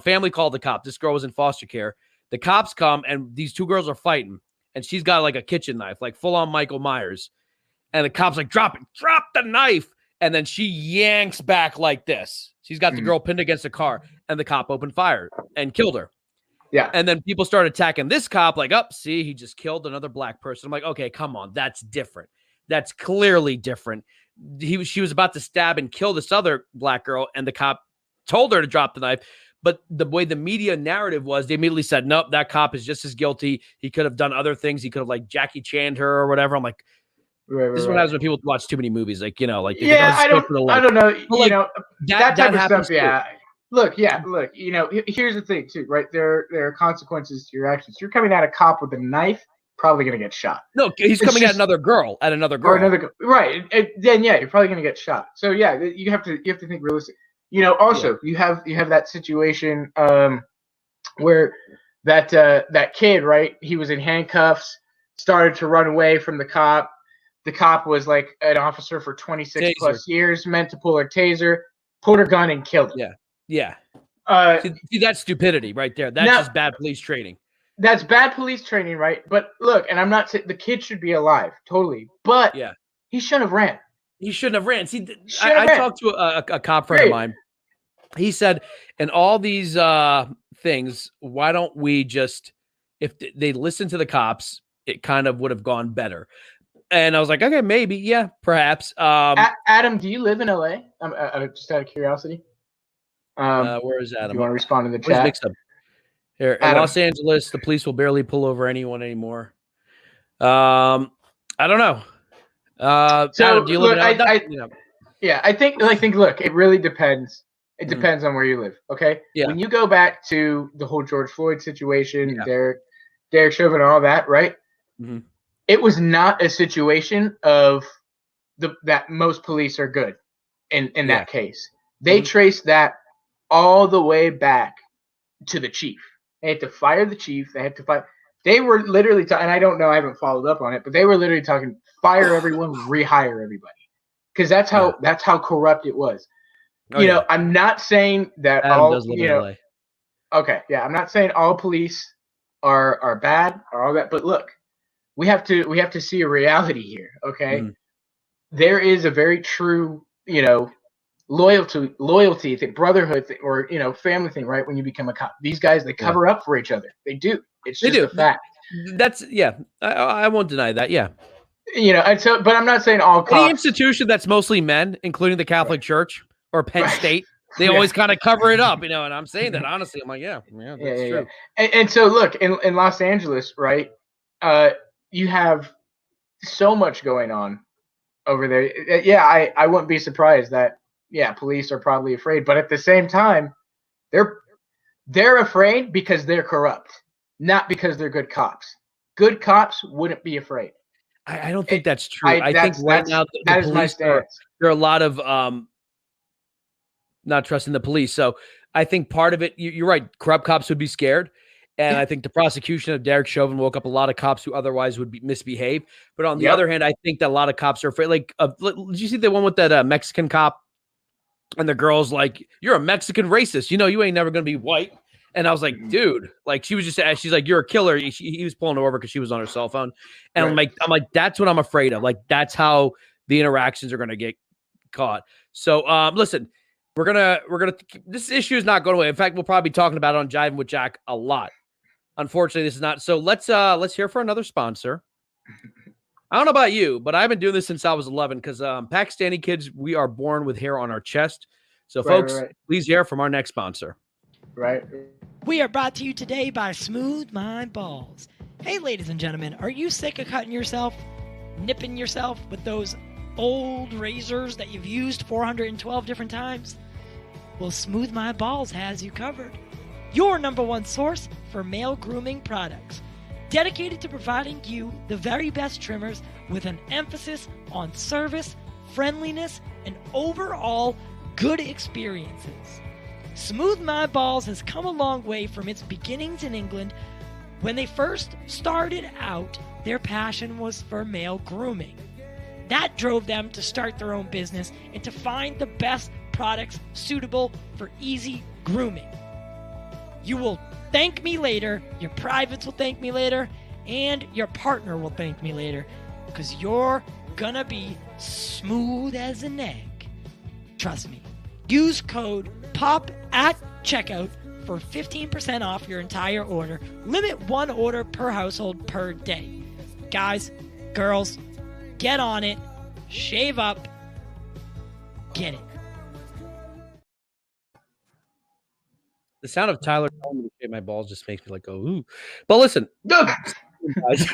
family called the cop. This girl was in foster care. The cops come and these two girls are fighting, and she's got like a kitchen knife, like full on Michael Myers. And the cops like, drop the knife. And then she yanks back like this. She's got the girl pinned against a car, and the cop opened fire and killed her. Yeah. And then people started attacking this cop, like, see, he just killed another black person. I'm like, okay, come on. That's different. That's clearly different. She was about to stab and kill this other black girl, and the cop told her to drop the knife. But the way the media narrative was, they immediately said, nope, that cop is just as guilty. He could have done other things. He could have like Jackie Chan'd her or whatever. I'm like, this is what happens when people watch too many movies. Like, I don't know. That type of stuff. too. Yeah. Look. Here's the thing too, right? There are consequences to your actions. You're coming at a cop with a knife, probably gonna get shot. No, he's coming at another girl. Right. And then you're probably gonna get shot. So yeah, you have to think realistic. Also you have that situation where that kid, right? He was in handcuffs, started to run away from the cop. The cop was like an officer for 26 plus years, meant to pull her taser, pulled her gun, and killed her. Yeah. See, that's stupidity right there. That's just bad police training. That's bad police training, right? But look, and I'm not saying the kid should be alive, totally. But he shouldn't have ran. See, I talked to a cop friend of mine. He said, in all these things, why don't we just, if they listen to the cops, it kind of would have gone better. And I was like, okay, maybe, yeah, perhaps. Adam, do you live in LA? Just out of curiosity. Where is Adam? You want to respond in the chat? Mixed up. Here in Los Angeles, the police will barely pull over anyone anymore. I don't know. Adam, do you live in LA? Yeah, I think. Look, it really depends. It depends on where you live. Okay. Yeah. When you go back to the whole George Floyd situation, Derek Chauvin, and all that, right? Mm-hmm. It was not a situation of that most police are good in that case. They traced that all the way back to the chief. They had to fire the chief. They were literally and I don't know, I haven't followed up on it, but they were literally talking fire everyone, rehire everybody, because that's how corrupt it was. I'm not saying that Adam all does live in LA. Okay, yeah, I'm not saying all police are bad or all that, but look. We have to see a reality here, okay? There is a very true, loyalty thing, brotherhood thing, or family thing, right? When you become a cop, these guys, they cover up for each other. They do. It's just a fact. That's I won't deny that. Yeah. And so, but I'm not saying all cops. Any institution that's mostly men, including the Catholic Church or Penn State, they always kind of cover it up, and I'm saying that honestly. I'm like, that's true. And so, look, in Los Angeles, right? You have so much going on over there. Yeah, I wouldn't be surprised that police are probably afraid, but at the same time, they're afraid because they're corrupt, not because they're good cops. Good cops wouldn't be afraid. I don't think that's true. I think right now the police there are a lot of not trusting the police. So I think part of it, you're right. Corrupt cops would be scared. And I think the prosecution of Derek Chauvin woke up a lot of cops who otherwise would misbehave. But on the other hand, I think that a lot of cops are afraid. Like, did you see the one with that Mexican cop? And the girl's like, "You're a Mexican racist. You ain't never going to be white." And I was like, dude, like she was just, she's like, you're a killer. He was pulling her over because she was on her cell phone. And I'm like, that's what I'm afraid of. Like, that's how the interactions are going to get caught. So listen, we're gonna this issue is not going away. In fact, we'll probably be talking about it on Jiving with Jack a lot. Unfortunately, this is not. So let's hear for another sponsor. I don't know about you, but I've been doing this since I was 11 because Pakistani kids, we are born with hair on our chest. So folks, please hear from our next sponsor. Right. We are brought to you today by Smooth Mind Balls. Hey, ladies and gentlemen, are you sick of cutting yourself, nipping yourself with those old razors that you've used 412 different times? Well, Smooth Mind Balls has you covered. Your number one source for male grooming products. Dedicated to providing you the very best trimmers with an emphasis on service, friendliness, and overall good experiences. Smooth My Balls has come a long way from its beginnings in England. When they first started out, their passion was for male grooming. That drove them to start their own business and to find the best products suitable for easy grooming. You will thank me later, your privates will thank me later, and your partner will thank me later, because you're gonna be smooth as an egg. Trust me. Use code POP at checkout for 15% off your entire order. Limit one order per household per day. Guys, girls, get on it, shave up, get it. The sound of Tyler telling me to shave my balls just makes me like go, ooh. But listen. So here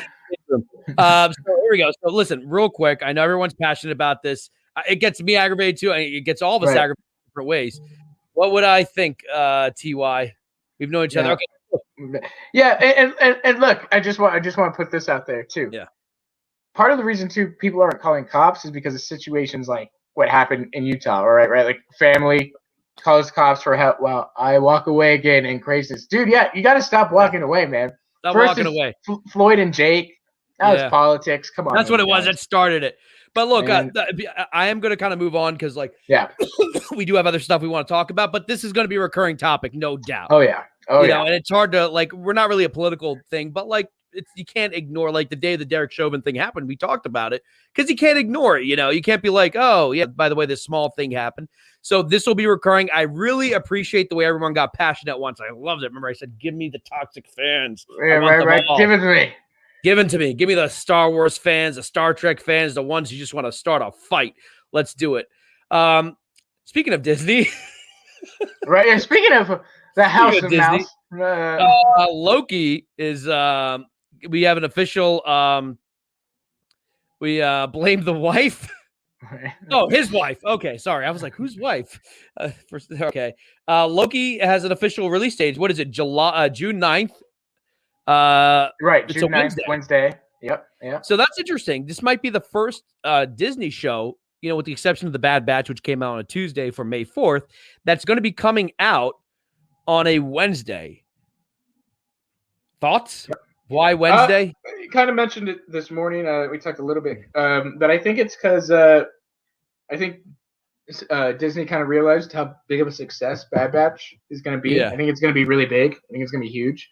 we go. So listen, real quick. I know everyone's passionate about this. It gets me aggravated too. And it gets all of us aggravated in different ways. What would I think, TY? We've known each other. Okay. Yeah, and look, I just want to put this out there too. Yeah. Part of the reason too people aren't calling cops is because of situations like what happened in Utah, right? Like family calls cops for help. Well, I walk away again in crisis. Dude, yeah, you got to stop walking away, man. Stop walking away. Floyd and Jake. That was politics. Come on. That's what it was that started it. But look, I am going to kind of move on because, like, we do have other stuff we want to talk about, but this is going to be a recurring topic, no doubt. Oh, yeah. You know, and it's hard to, like, we're not really a political thing, but, like, you can't ignore, like, the day the Derek Chauvin thing happened, we talked about it because you can't ignore it. You know, you can't be like, oh, yeah, by the way, this small thing happened. So this will be recurring. I really appreciate the way everyone got passionate at once. I loved it. Remember, I said, give me the toxic fans. Yeah, right. Give it to me. Give it to me. Give me the Star Wars fans, the Star Trek fans, the ones who just want to start a fight. Let's do it. Speaking of Disney. Right. Yeah, speaking of the House of Disney, Mouse. Loki is we have an official we blame the wife. Oh, his wife. Okay, sorry. I was like, whose wife? Okay. Loki has an official release date. What is it? June 9th. Right, it's June 9th, Wednesday. Yep. So that's interesting. This might be the first Disney show, you know, with the exception of The Bad Batch, which came out on a Tuesday for May 4th, that's going to be coming out on a Wednesday. Thoughts? Yep. Why Wednesday? You kind of mentioned it this morning. We talked a little bit, but I think it's because I think Disney kind of realized how big of a success Bad Batch is going to be. Yeah. I think it's going to be really big. I think it's going to be huge.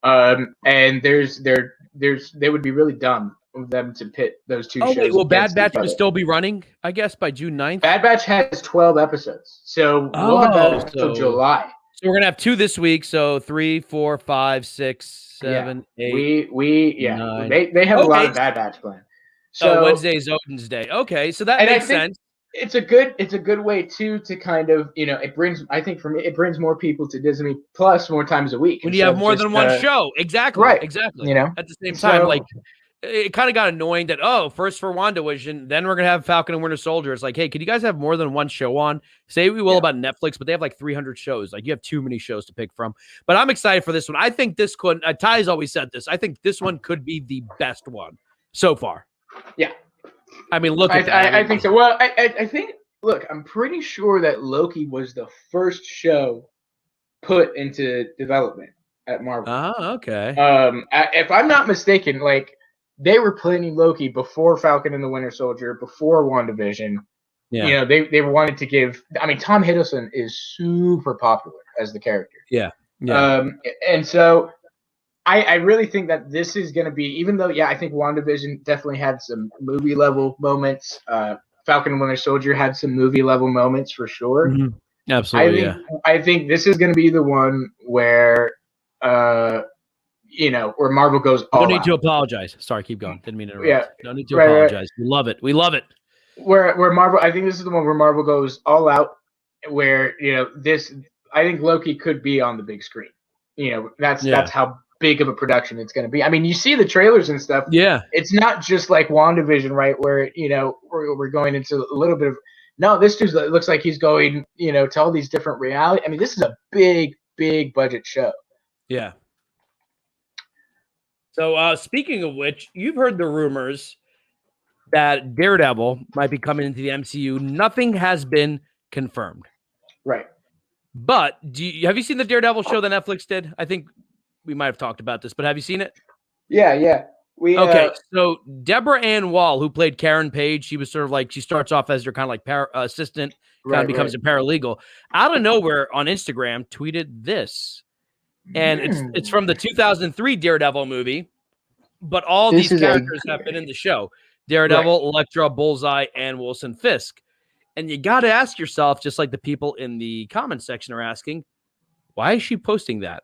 And they would be really dumb of them to pit those two shows. Wait, will Bad Batch will still be running, I guess, by June 9th? Bad Batch has 12 episodes. So we'll have that until July. So we're gonna have 2 this week. So 3, 4, 5, 6, 7, 8. Nine. They have a lot of Bad Batch planned. So Wednesday is Odin's Day. Okay, so that makes sense. It's a good way too to kind of, you know, it brings more people to Disney Plus more times a week. When you have more than one show. Exactly. Right. Exactly. You know, at the same time, like it kind of got annoying that, first for WandaVision, then we're going to have Falcon and Winter Soldier. It's like, hey, could you guys have more than one show on? Say we will about Netflix, but they have like 300 shows. Like you have too many shows to pick from. But I'm excited for this one. I think this could, Ty's always said this, I think this one could be the best one so far. Yeah. I mean, look at that. I think so. Well, I think, look, I'm pretty sure that Loki was the first show put into development at Marvel. Okay. If I'm not mistaken, like, they were planning Loki before Falcon and the Winter Soldier, before WandaVision. Yeah. You know, they wanted to give. I mean, Tom Hiddleston is super popular as the character. Yeah. Yeah. And so I really think that this is going to be, even though, I think WandaVision definitely had some movie level moments. Falcon and Winter Soldier had some movie level moments for sure. Mhm. Absolutely. I think this is going to be the one where, where Marvel goes all No need out. to apologize. Sorry, keep going. Didn't mean to interrupt. Yeah, no need to apologize. We love it. We love it. Where Marvel, I think this is the one where Marvel goes all out. Where I think Loki could be on the big screen. That's how big of a production it's going to be. I mean, you see the trailers and stuff. Yeah. It's not just like WandaVision, right? Where we're going into a little bit of this dude looks like he's going to all these different reality. I mean, this is a big budget show. Yeah. So speaking of which, you've heard the rumors that Daredevil might be coming into the MCU. Nothing has been confirmed. Right. But have you seen the Daredevil show that Netflix did? I think we might have talked about this, but have you seen it? Yeah. So Deborah Ann Wall, who played Karen Page, she was sort of like, she starts off as your kind of like assistant, kind of becomes a paralegal. Out of nowhere on Instagram, tweeted this. And it's from the 2003 Daredevil movie, but all these characters have been in the show. Daredevil, Elektra, Bullseye, and Wilson Fisk. And you got to ask yourself, just like the people in the comment section are asking, why is she posting that?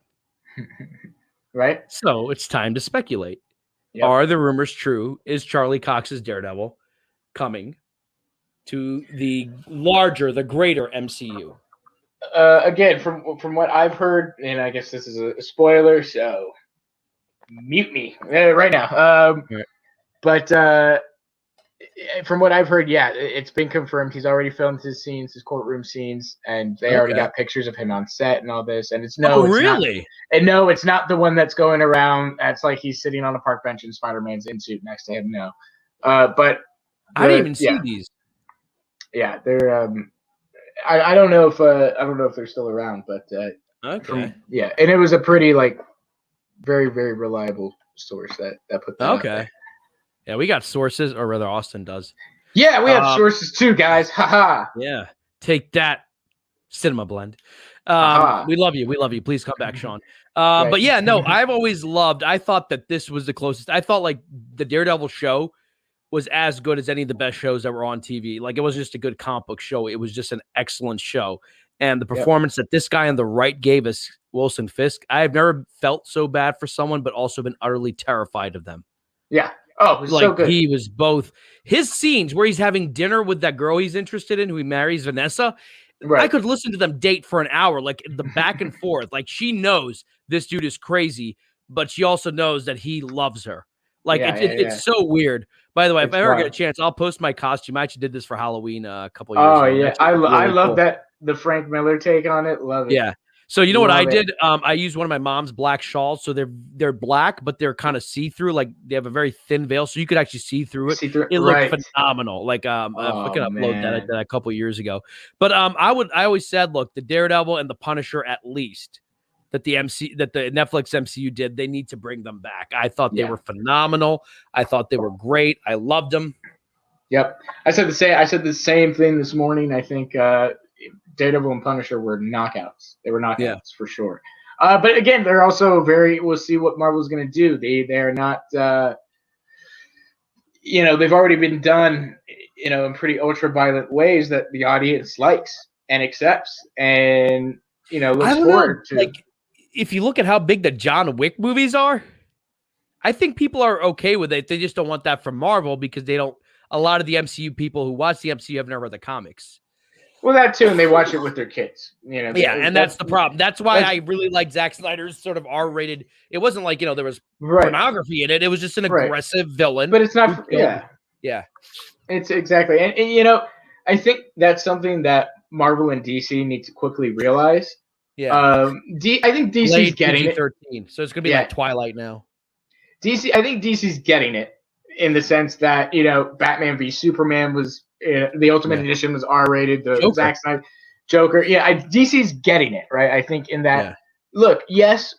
Right. So it's time to speculate. Yep. Are the rumors true? Is Charlie Cox's Daredevil coming to the greater MCU? Again, from what I've heard, and I guess this is a spoiler, so mute me right now. Right. But from what I've heard, it's been confirmed. He's already filmed his courtroom scenes, and they already got pictures of him on set and all this. And it's really? It's not the one that's going around. That's like he's sitting on a park bench and Spider-Man's in suit next to him. No, but I didn't even see these. Yeah, they're. I don't know if they're still around, but okay. And it was a pretty very, very reliable source that put that out there. Yeah, we got sources, or rather Austin does. Yeah, we have sources too, guys. Haha. Yeah. Take that, Cinema Blend. We love you. We love you. Please come back, Sean. Right. But yeah, no, I've always loved, I thought that this was the closest. I thought like the Daredevil show was as good as any of the best shows that were on TV. Like it was just a good comic book show. It was just an excellent show. And the performance that this guy on the right gave us, Wilson Fisk, I have never felt so bad for someone, but also been utterly terrified of them. Yeah. Oh, it was like so good. He was both his scenes where he's having dinner with that girl he's interested in, who he marries, Vanessa. Right. I could listen to them date for an hour, like the back and forth. Like she knows this dude is crazy, but she also knows that he loves her. Like it's so weird. By the way, if I ever get a chance, I'll post my costume. I actually did this for Halloween a couple years ago. Oh yeah, I love that, the Frank Miller take on it. Love it. Yeah. So you know what I did? I used one of my mom's black shawls. So they're black, but they're kind of see-through. Like they have a very thin veil, so you could actually see through it. It looked phenomenal. Like I can upload that. I did that a couple years ago. But I always said, look, the Daredevil and the Punisher, at least that the Netflix MCU did, they need to bring them back. I thought they were phenomenal. I thought they were great. I loved them. Yep. I said the same thing this morning. I think Daredevil and Punisher were knockouts. They were knockouts for sure. But again, they're also we'll see what Marvel's going to do. They're not, they've already been done, in pretty ultra-violent ways that the audience likes and accepts and, looks forward to. Like, if you look at how big the John Wick movies are, I think people are okay with it. They just don't want that from Marvel because a lot of the MCU people who watch the MCU have never read the comics. Well, that too, and they watch it with their kids. That's the problem. That's why I really like Zack Snyder's sort of R-rated. It wasn't like there was pornography in it. It was just an aggressive villain. But it's not. Yeah. It's exactly, and I think that's something that Marvel and DC need to quickly realize. Yeah. I think DC's getting it. So it's gonna be like Twilight now. I think DC's getting it in the sense that Batman v Superman was. The Ultimate Edition was R-rated. The Zack Snyder Joker. Yeah, DC's getting it, right? I think in that. Yeah. Look, yes,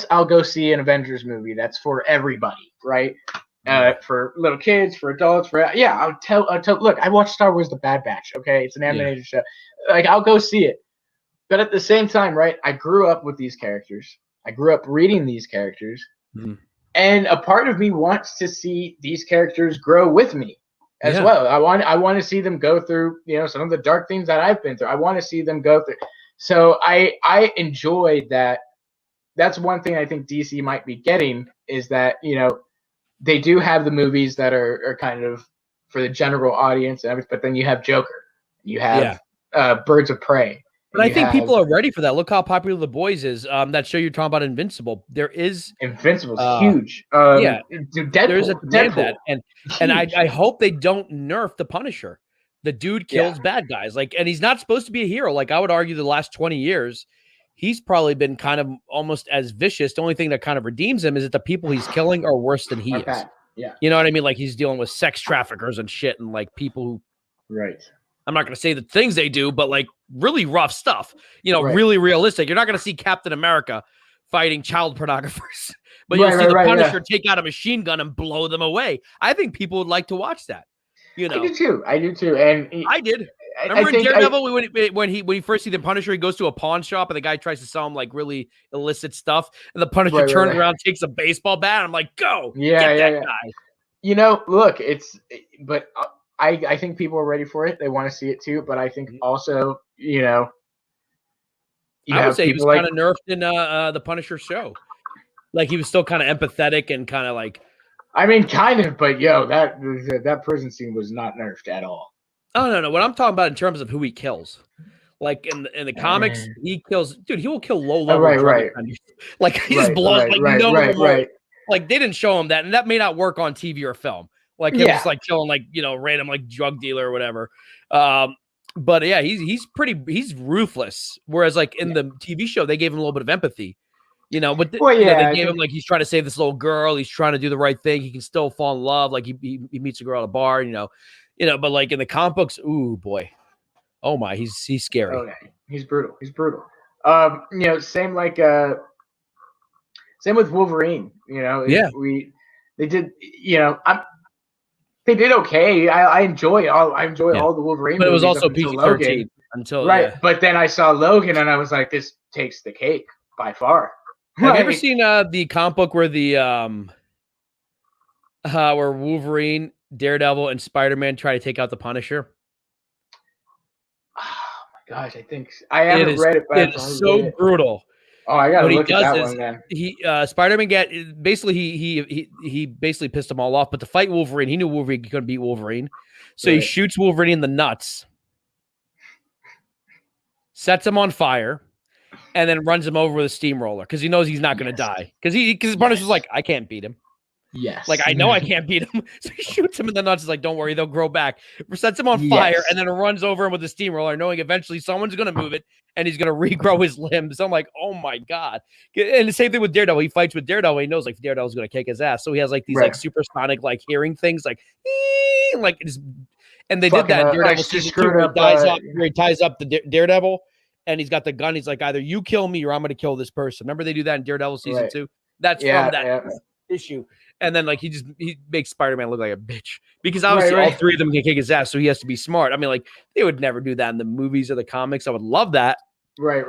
I'll go see an Avengers movie. That's for everybody, right? For little kids, for adults, I'll tell. Look, I watched Star Wars: The Bad Batch. Okay, it's an animated show. Like, I'll go see it. But at the same time, right? I grew up with these characters. I grew up reading these characters. Mhm. And a part of me wants to see these characters grow with me as Yeah. well. I want to see them go through, some of the dark things that I've been through. I want to see them go through. So I enjoy that. That's one thing I think DC might be getting is that, they do have the movies that are kind of for the general audience, but then you have Joker, you have Birds of Prey. But I think people are ready for that. Look how popular The Boys is. That show you're talking about, Invincible. There is Invincible's huge. yeah, Deadpool, there's a demand Deadpool. that, and I hope they don't nerf the Punisher. The dude kills bad guys, and he's not supposed to be a hero. Like I would argue, the last 20 years, he's probably been kind of almost as vicious. The only thing that kind of redeems him is that the people he's killing are worse than he is. Bad. Yeah, you know what I mean? Like he's dealing with sex traffickers and shit, and like people who, right. I'm not going to say the things they do, but like really rough stuff, Right. really realistic. You're not going to see Captain America fighting child pornographers, but you'll see the Punisher take out a machine gun and blow them away. I think people would like to watch that. I do too. And I did. Remember in Daredevil when he first see the Punisher, he goes to a pawn shop and the guy tries to sell him like really illicit stuff, and the Punisher turns around, takes a baseball bat, and I'm like, go, get that guy. Look, but I think people are ready for it. They want to see it too. But I think also, I would say he was kind of nerfed in the Punisher show. Like he was still kind of empathetic and kind of like. I mean, kind of, but that prison scene was not nerfed at all. Oh no! What I'm talking about in terms of who he kills, like in the comics, he kills. Dude, he will kill low level. Right. Like he just blows. Right. Like they didn't show him that, and that may not work on TV or film. Like him just like killing random like drug dealer or whatever. But yeah, he's ruthless. Whereas like in the TV show, they gave him a little bit of empathy. But they gave him like he's trying to save this little girl. He's trying to do the right thing. He can still fall in love. Like he meets a girl at a bar. But like in the comic books, ooh boy, oh my, he's scary. Okay. He's brutal. Same with Wolverine. They did. They did okay. I enjoy all the Wolverine. But it was movies also PG-13 until right. Yeah. But then I saw Logan and I was like, this takes the cake by far. Have you ever seen the comic book where where Wolverine, Daredevil, and Spider-Man try to take out the Punisher? Oh my gosh, I think I haven't read it. But it is so brutal. Oh, I gotta look at that one then. Spider-Man he basically pissed them all off. But to fight Wolverine, he knew Wolverine couldn't beat Wolverine, so he shoots Wolverine in the nuts, sets him on fire, and then runs him over with a steamroller because he knows he's not going to die. Because Punisher's like, I can't beat him. Yes. Like, I know I can't beat him. So he shoots him in the nuts. He's like, don't worry, they'll grow back. Sets him on fire and then runs over him with a steamroller, knowing eventually someone's going to move it and he's going to regrow his limbs. So I'm like, oh my God. And the same thing with Daredevil. He fights with Daredevil. He knows like Daredevil's going to kick his ass. So he has like these like supersonic like hearing things like, and they did that in Daredevil season 2 where he ties up the Daredevil. And he's got the gun. He's like, either you kill me or I'm going to kill this person. Remember they do that in Daredevil season 2? That's from that issue. And then like he makes Spider-Man look like a bitch because obviously all three of them can kick his ass. So he has to be smart. I mean, like they would never do that in the movies or the comics. I would love that. Right.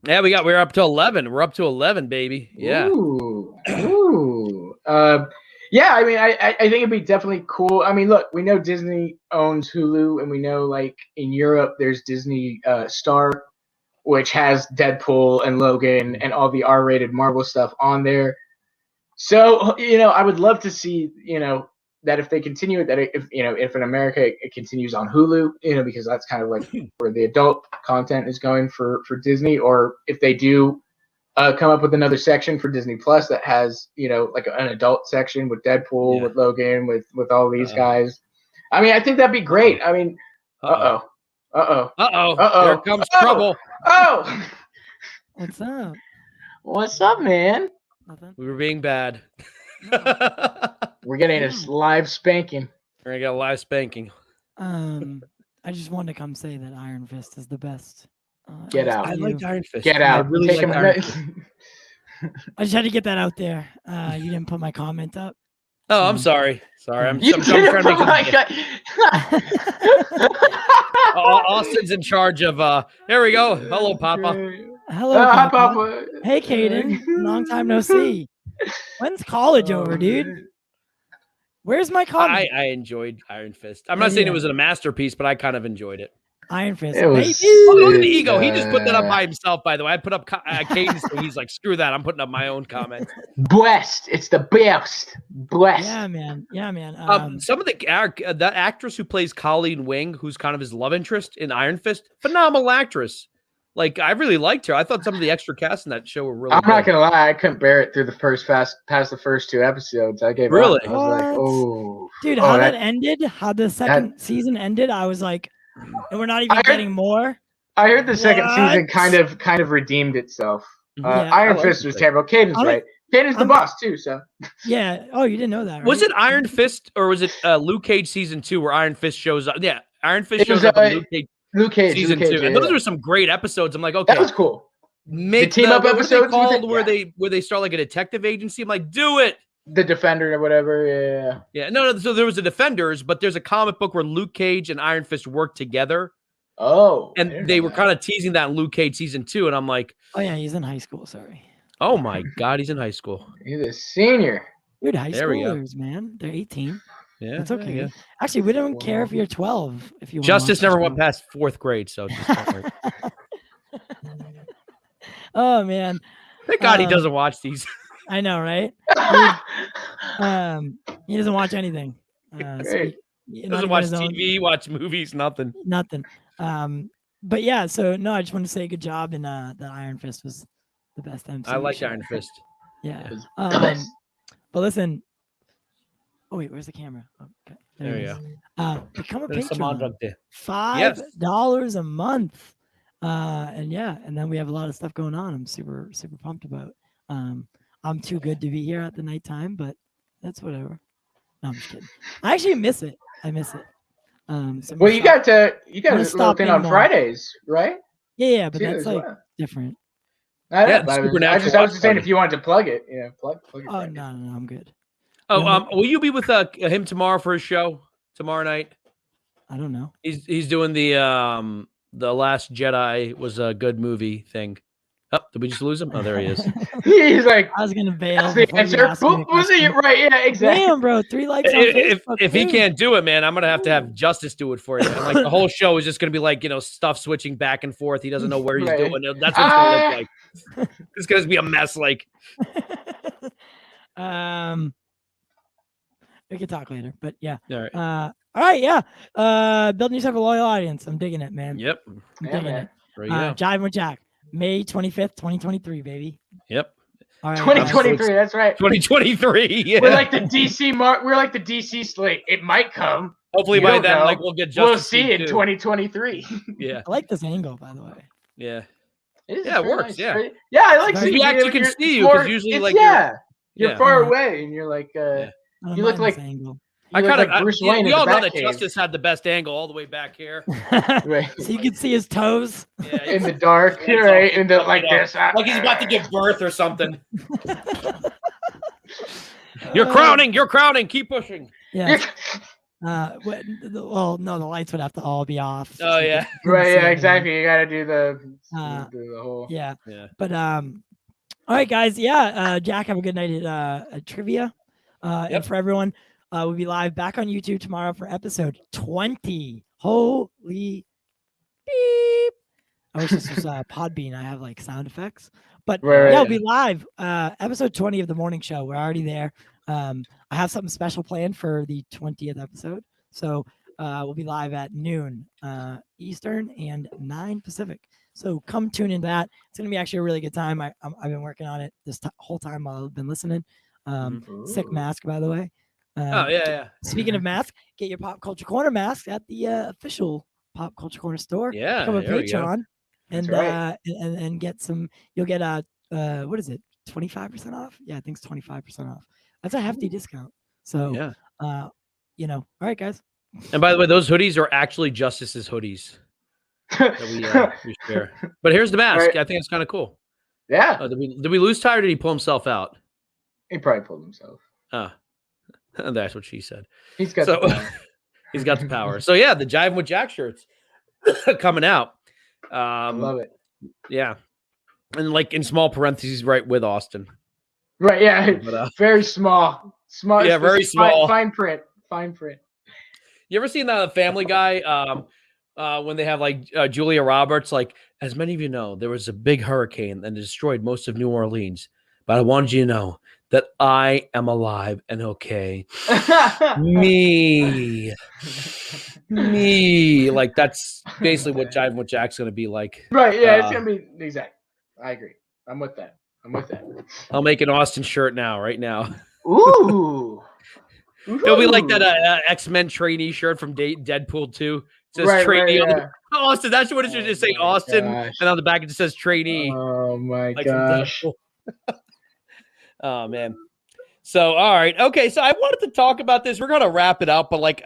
Yeah, we're up to 11. We're up to 11, baby. Yeah. Ooh. Yeah, I mean, I think it'd be definitely cool. I mean, look, we know Disney owns Hulu, and we know, like, in Europe, there's Disney Star, which has Deadpool and Logan and all the R-rated Marvel stuff on there. So, I would love to see, that if they continue it, that if in America it continues on Hulu, because that's kind of like where the adult content is going for Disney, or if they do come up with another section for Disney Plus that has, like an adult section with Deadpool, with Logan, with all these guys. I mean, I think that'd be great. I mean, Here comes trouble. Oh, What's what's up? up, man? Nothing. We were being bad. We're getting a live spanking. We're gonna get a live spanking. I just wanted to come say that Iron Fist is the best. Get out. I like Iron Fist. Get out. I really Take like him- Iron Fist. I just had to get that out there. You didn't put my comment up. Oh, I'm sorry. I'm You trying to did it make for my it. guy. Austin's in charge of. There we go. Hello, Papa. Hello, Hi, Papa. Papa. Hey, Caden. Long time no see. When's college over, dude? Where's my comic? I enjoyed Iron Fist. I'm not saying it was a masterpiece, but I kind of enjoyed it. Iron Fist. It was. Oh, look at the ego. He just put that up by himself, by the way. I put up Caden's thing. He's like, screw that. I'm putting up my own comment. Blessed. It's the best. Blessed. Yeah, man. Some of the actress who plays Colleen Wing, who's kind of his love interest in Iron Fist, phenomenal actress. Like, I really liked her. I thought some of the extra cast in that show were really I'm good. not gonna lie, I couldn't bear it through the past the first 2 episodes. I gave Really? up. I was like, oh, dude, how that ended, how the second season ended, I was like, and we're not even getting more. I heard the second season kind of redeemed itself. Iron Fist was terrible. Caden's right. Caden's the boss too. So yeah. Oh, you didn't know that, right? Was it Iron Fist or was it Luke Cage season 2 where Iron Fist shows up? Yeah, Iron Fist shows up in Luke Cage season 2, and those were some great episodes. I'm like, okay, that was cool. Make the team up episodes where they start like a detective agency. I'm like, do it. The Defender or whatever. Yeah. No. So there was the Defenders, but there's a comic book where Luke Cage and Iron Fist work together. Oh, and they were kind of teasing that in Luke Cage season 2, and I'm like, oh yeah, he's in high school. Sorry. Oh my God, he's in high school. He's a senior. Dude, high schoolers, man. They're 18. Yeah, that's okay. Yeah. Actually, we don't care if you're 12. If you Justice never went past 4th grade, so just don't worry. Oh man, thank God he doesn't watch these. I know, right? He doesn't watch anything. So he doesn't watch TV, watch movies, nothing. Nothing. But yeah, so no, I just want to say good job, and that Iron Fist was the best MCU. I like Iron Fist. Yeah. But listen. Oh wait, where's the camera? Okay, there you go. Become a There's patron. $5 a month. And then we have a lot of stuff going on. I'm super pumped about. I'm too good to be here at the nighttime, but that's whatever. No, I'm just kidding. I actually miss it. I miss it. So well, you got a little thing on Fridays, right? Yeah, but that's like different. I was just saying if you wanted to plug it, plug it. Oh no, I'm good. Oh, will you be with him tomorrow for his show tomorrow night? I don't know. He's doing the Last Jedi was a good movie thing. Oh, did we just lose him? Oh, there he is. He's like, I was gonna bail. Was it right? Yeah, exactly. Damn, bro, 3 likes. If he can't do it, man, I'm gonna have to have Justice do it for you. And like the whole show is just gonna be like stuff switching back and forth. He doesn't know where he's doing it. That's what it's gonna look like. It's gonna be a mess. Like, we can talk later, but yeah. All right. All right, yeah. Building yourself a loyal audience. I'm digging it, man. Yep. I'm digging it. Yeah. Jive with Jack, May 25th, 2023, baby. Yep. All right, 2023. That's right. 2023. Yeah. We're like the DC We're like the DC slate. It might come. Hopefully by then, like we'll get Justice. We'll see in 2023. Yeah. I like this angle, by the way. Yeah. It works. Nice, yeah. Right? Yeah, I like seeing you actually can see you because usually like you're far away and you're like you look like angle. I kind of like Bruce Wayne. We all know that Justice had the best angle all the way back here. Right. So you can see his toes. Yeah, in the dark, right? In the like this. Like he's about to give birth or something. You're crowning. Keep pushing. Yeah. Well, no, the lights would have to all be off. Oh yeah. Right. Yeah. Exactly. You got to do the whole. Yeah. But all right, guys. Yeah. Jack, have a good night at trivia. And for everyone. We'll be live back on YouTube tomorrow for episode 20. Holy beep. I wish this was Podbean. I have like sound effects. But we'll be live. Episode 20 of the morning show. We're already there. I have something special planned for the 20th episode. So we'll be live at noon Eastern and 9 Pacific. So come tune in that. It's going to be actually a really good time. I've been working on it this whole time while I've been listening. Sick mask, by the way. Speaking of masks, get your Pop Culture Corner mask at the official Pop Culture Corner store. Yeah, become a Patreon and get some. You'll get what is it? 25% off? Yeah, I think it's 25% off. That's a hefty discount. So all right, guys. And by the way, those hoodies are actually Justice's hoodies that we share. But here's the mask. Right. I think it's kind of cool. Yeah. Did we lose Ty or did he pull himself out? He probably pulled himself. That's what she said. He's got the power. He's got the power. So yeah, the Jive with Jack shirts. coming out. I love it. Yeah. And like in small parentheses, right with Austin. Right, yeah. But, very small. Small. Yeah, very small. Fine print. Fine print. You ever seen the Family Guy when they have like Julia Roberts? Like, as many of you know, there was a big hurricane and destroyed most of New Orleans. But I wanted you to know that I am alive and okay. Me. Like, that's basically what Jive with Jack's going to be like. Right, yeah, it's going to be exact. I agree. I'm with that. I'll make an Austin shirt right now. Ooh. It'll be like that X-Men trainee shirt from Deadpool 2. It says trainee. Right, yeah. Austin, that's what it should just say, Austin. Gosh. And on the back it just says trainee. Oh my like gosh. Oh man. So all right. Okay, so I wanted to talk about this. We're going to wrap it up, but like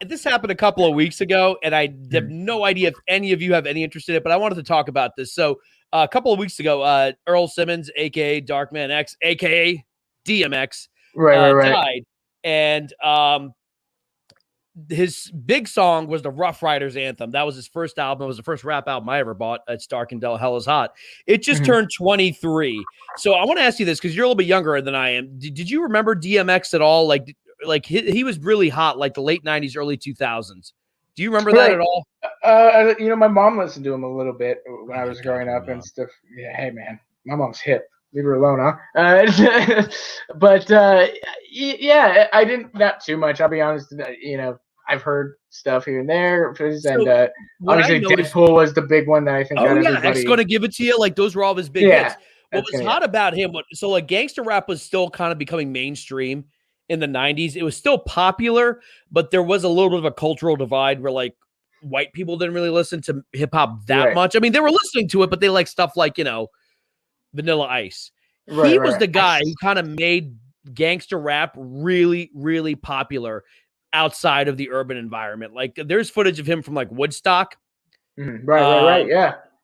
this happened a couple of weeks ago and I have no idea if any of you have any interest in it, but I wanted to talk about this. So a couple of weeks ago, Earl Simmons, aka Darkman X, aka DMX, right. died. And his big song was the Rough Riders Anthem. That was his first album. It was the first rap album I ever bought. It's Dark and Hell is Hot. It just turned 23. So I want to ask you this because you're a little bit younger than I am. Did you remember DMX at all? Like he was really hot, like the late 90s, early 2000s. Do you remember that at all? My mom listened to him a little bit when I was growing up and stuff. Yeah, hey man, my mom's hip. Leave her alone, huh? But yeah, I didn't not too much. I'll be honest. I've heard stuff here and there, and obviously Deadpool was the big one that I think. X Gonna Give It to You. Like those were all of his big hits. What was hot about him? So like gangster rap was still kind of becoming mainstream in the 90s. It was still popular, but there was a little bit of a cultural divide where like white people didn't really listen to hip hop that much. I mean, they were listening to it, but they like stuff like Vanilla Ice. He was the guy who kind of made gangster rap really, really popular outside of the urban environment. Like there's footage of him from like Woodstock. Right.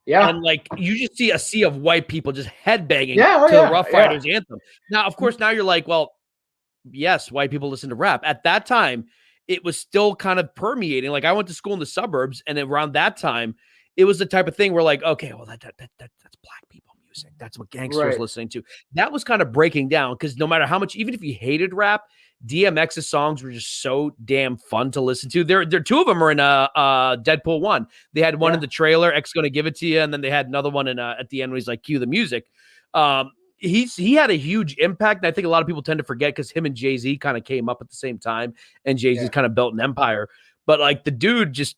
Yeah. And like you just see a sea of white people just headbanging to the Rough Riders Anthem. Now, of course, now you're like, well, yes, white people listen to rap. At that time, it was still kind of permeating. Like I went to school in the suburbs, and around that time, it was the type of thing where like, okay, well, that's black people music. That's what gangsters listening to. That was kind of breaking down because no matter how much, even if you hated rap, DMX's songs were just so damn fun to listen to. There two of them are in Deadpool 1. They had one in the trailer, X Gonna Give It to You, and then they had another one in at the end where he's like, cue the music. He had a huge impact, and I think a lot of people tend to forget because him and Jay-Z kind of came up at the same time, and Jay-Z kind of built an empire. But like the dude just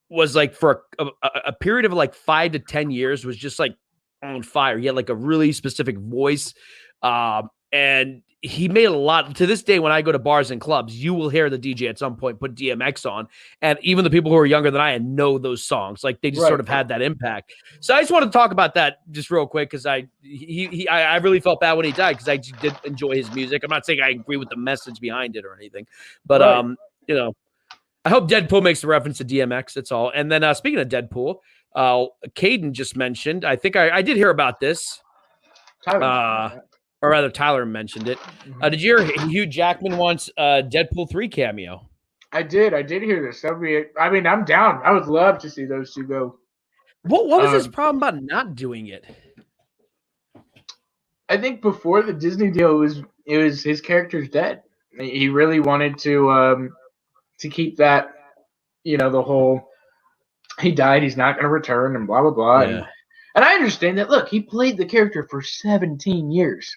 was like for a period of like 5 to 10 years was just like on fire. He had like a really specific voice, and he made a lot. To this day, when I go to bars and clubs, you will hear the DJ at some point put DMX on, and even the people who are younger than I know those songs. Like they just sort of had that impact. So I just want to talk about that just real quick because I really felt bad when he died because I did enjoy his music. I'm not saying I agree with the message behind it or anything, but I hope Deadpool makes a reference to DMX. That's all. And then speaking of Deadpool, Caden just mentioned. I think I did hear about this. Or rather, Tyler mentioned it. Did you hear Hugh Jackman wants Deadpool 3 cameo? I did hear this. I mean, I'm down. I would love to see those two go. What was his problem about not doing it? I think before the Disney deal, it was his character's dead. He really wanted to keep that, the whole he died, he's not going to return, and blah blah blah. Yeah. And I understand that. Look, he played the character for 17 years.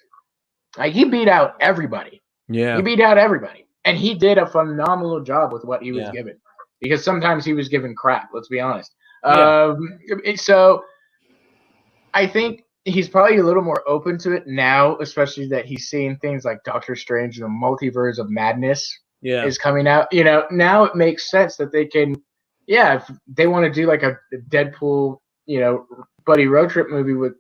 Like he beat out everybody. Yeah, he beat out everybody, and he did a phenomenal job with what he was given. Because sometimes he was given crap. Let's be honest. So I think he's probably a little more open to it now, especially that he's seeing things like Doctor Strange and the Multiverse of Madness is coming out. Now it makes sense that they can, if they want to do like a Deadpool, buddy road trip movie with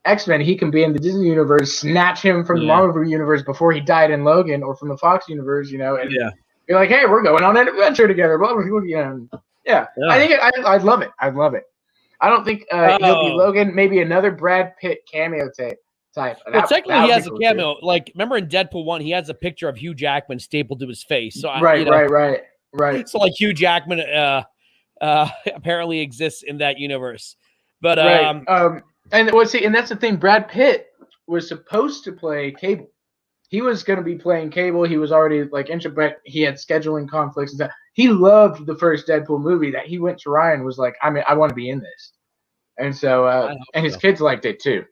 X-Men, he can be in the Disney universe, snatch him from the Marvel universe before he died in Logan, or from the Fox universe, and be like, hey, we're going on an adventure together. Blah, blah, blah, I think I'd love it. I'd love it. I don't think he'll be Logan. Maybe another Brad Pitt cameo type. Well, technically, he has a cameo. Too. Like, remember in Deadpool 1, he has a picture of Hugh Jackman stapled to his face. So right. So like Hugh Jackman apparently exists in that universe. But Right. And that's the thing. Brad Pitt was supposed to play Cable. He was going to be playing Cable. He was already like but he had scheduling conflicts and stuff. He loved the first Deadpool movie. That he went to Ryan was like, I want to be in this, and so and his kids liked it too.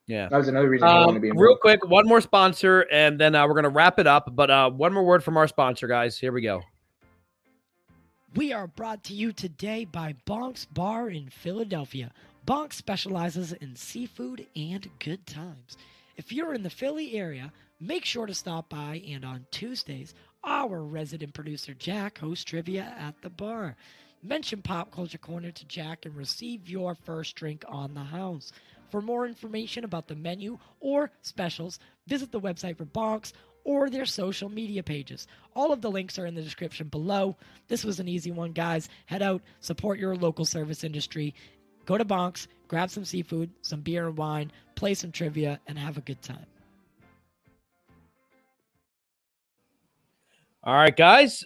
Yeah, that was another reason he wanted to be involved. Real quick, one more sponsor, and then we're gonna wrap it up. But one more word from our sponsor, guys. Here we go. We are brought to you today by Bonk's Bar in Philadelphia. Bonk specializes in seafood and good times. If you're in the Philly area, make sure to stop by, and on Tuesdays, our resident producer Jack hosts trivia at the bar. Mention Pop Culture Corner to Jack and receive your first drink on the house. For more information about the menu or specials, visit the website for Bonks or their social media pages. All of the links are in the description below. This was an easy one, guys. Head out, support your local service industry. Go to Bonks, grab some seafood, some beer and wine, play some trivia, and have a good time. All right, guys.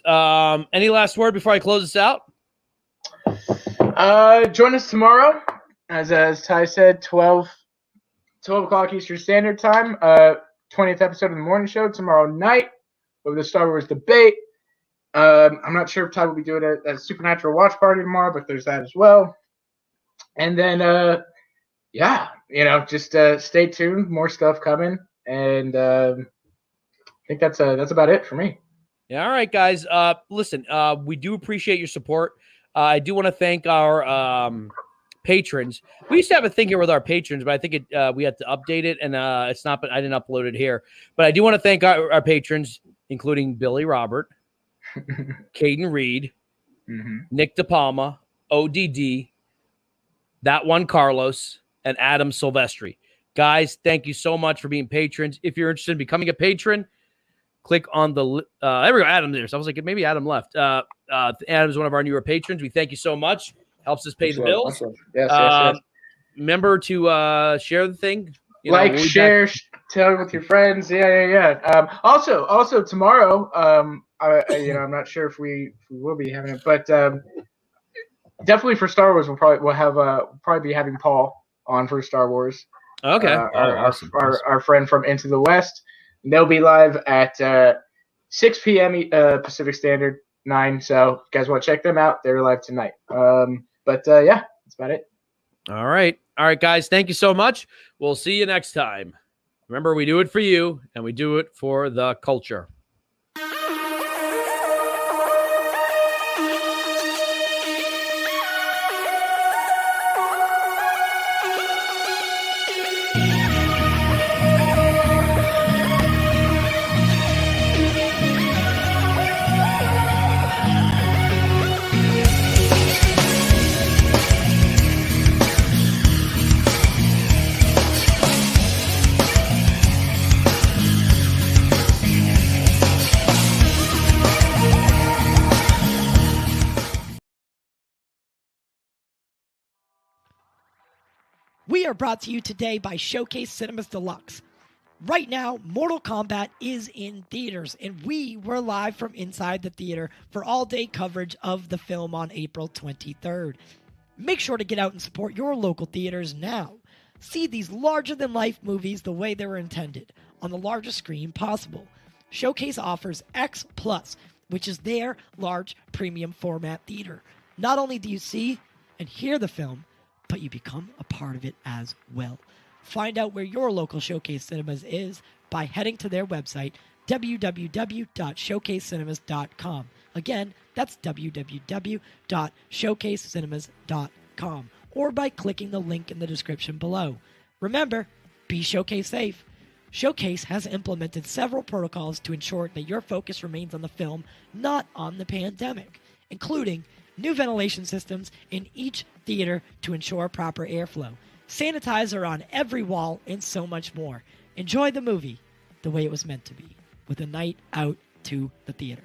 Any last word before I close this out? Join us tomorrow, as Ty said, 12 o'clock Eastern Standard Time. 20th episode of the morning show tomorrow night with the Star Wars debate. I'm not sure if Ty will be doing a Supernatural watch party tomorrow, but there's that as well. And then, just stay tuned. More stuff coming, and I think that's about it for me. Yeah, all right, guys. Listen, we do appreciate your support. I do want to thank our patrons. We used to have a thing here with our patrons, but I think we had to update it, and it's not. But I didn't upload it here. But I do want to thank our patrons, including Billy Robert, Caden Reed, Nick DePalma, ODD, That One Carlos, and Adam Silvestri. Guys, thank you so much for being patrons. If you're interested in becoming a patron, click on the there we go. Adam there. So I was like, maybe Adam left. Adam's one of our newer patrons. We thank you so much. Helps us pay the bills. Yes. Remember to share the thing. Share, tell with your friends. Yeah. Also tomorrow, I'm not sure if we will be having it, but definitely for Star Wars, we'll probably be having Paul on for Star Wars. Okay. Awesome. Our friend from Into the West. They'll be live at 6 p.m. Pacific Standard, 9. So if you guys want to check them out, they're live tonight. That's about it. All right, guys. Thank you so much. We'll see you next time. Remember, we do it for you, and we do it for the culture. We are brought to you today by Showcase Cinemas Deluxe. Right now, Mortal Kombat is in theaters, and we were live from inside the theater for all-day coverage of the film on April 23rd. Make sure to get out and support your local theaters now. See these larger-than-life movies the way they were intended, on the largest screen possible. Showcase offers X+, which is their large premium format theater. Not only do you see and hear the film, but you become a part of it as well. Find out where your local Showcase Cinemas is by heading to their website, www.showcasecinemas.com. Again, that's www.showcasecinemas.com, or by clicking the link in the description below. Remember, be Showcase safe. Showcase has implemented several protocols to ensure that your focus remains on the film, not on the pandemic, including new ventilation systems in each theater to ensure proper airflow, sanitizer on every wall, and so much more. Enjoy the movie the way it was meant to be, with a night out to the theater.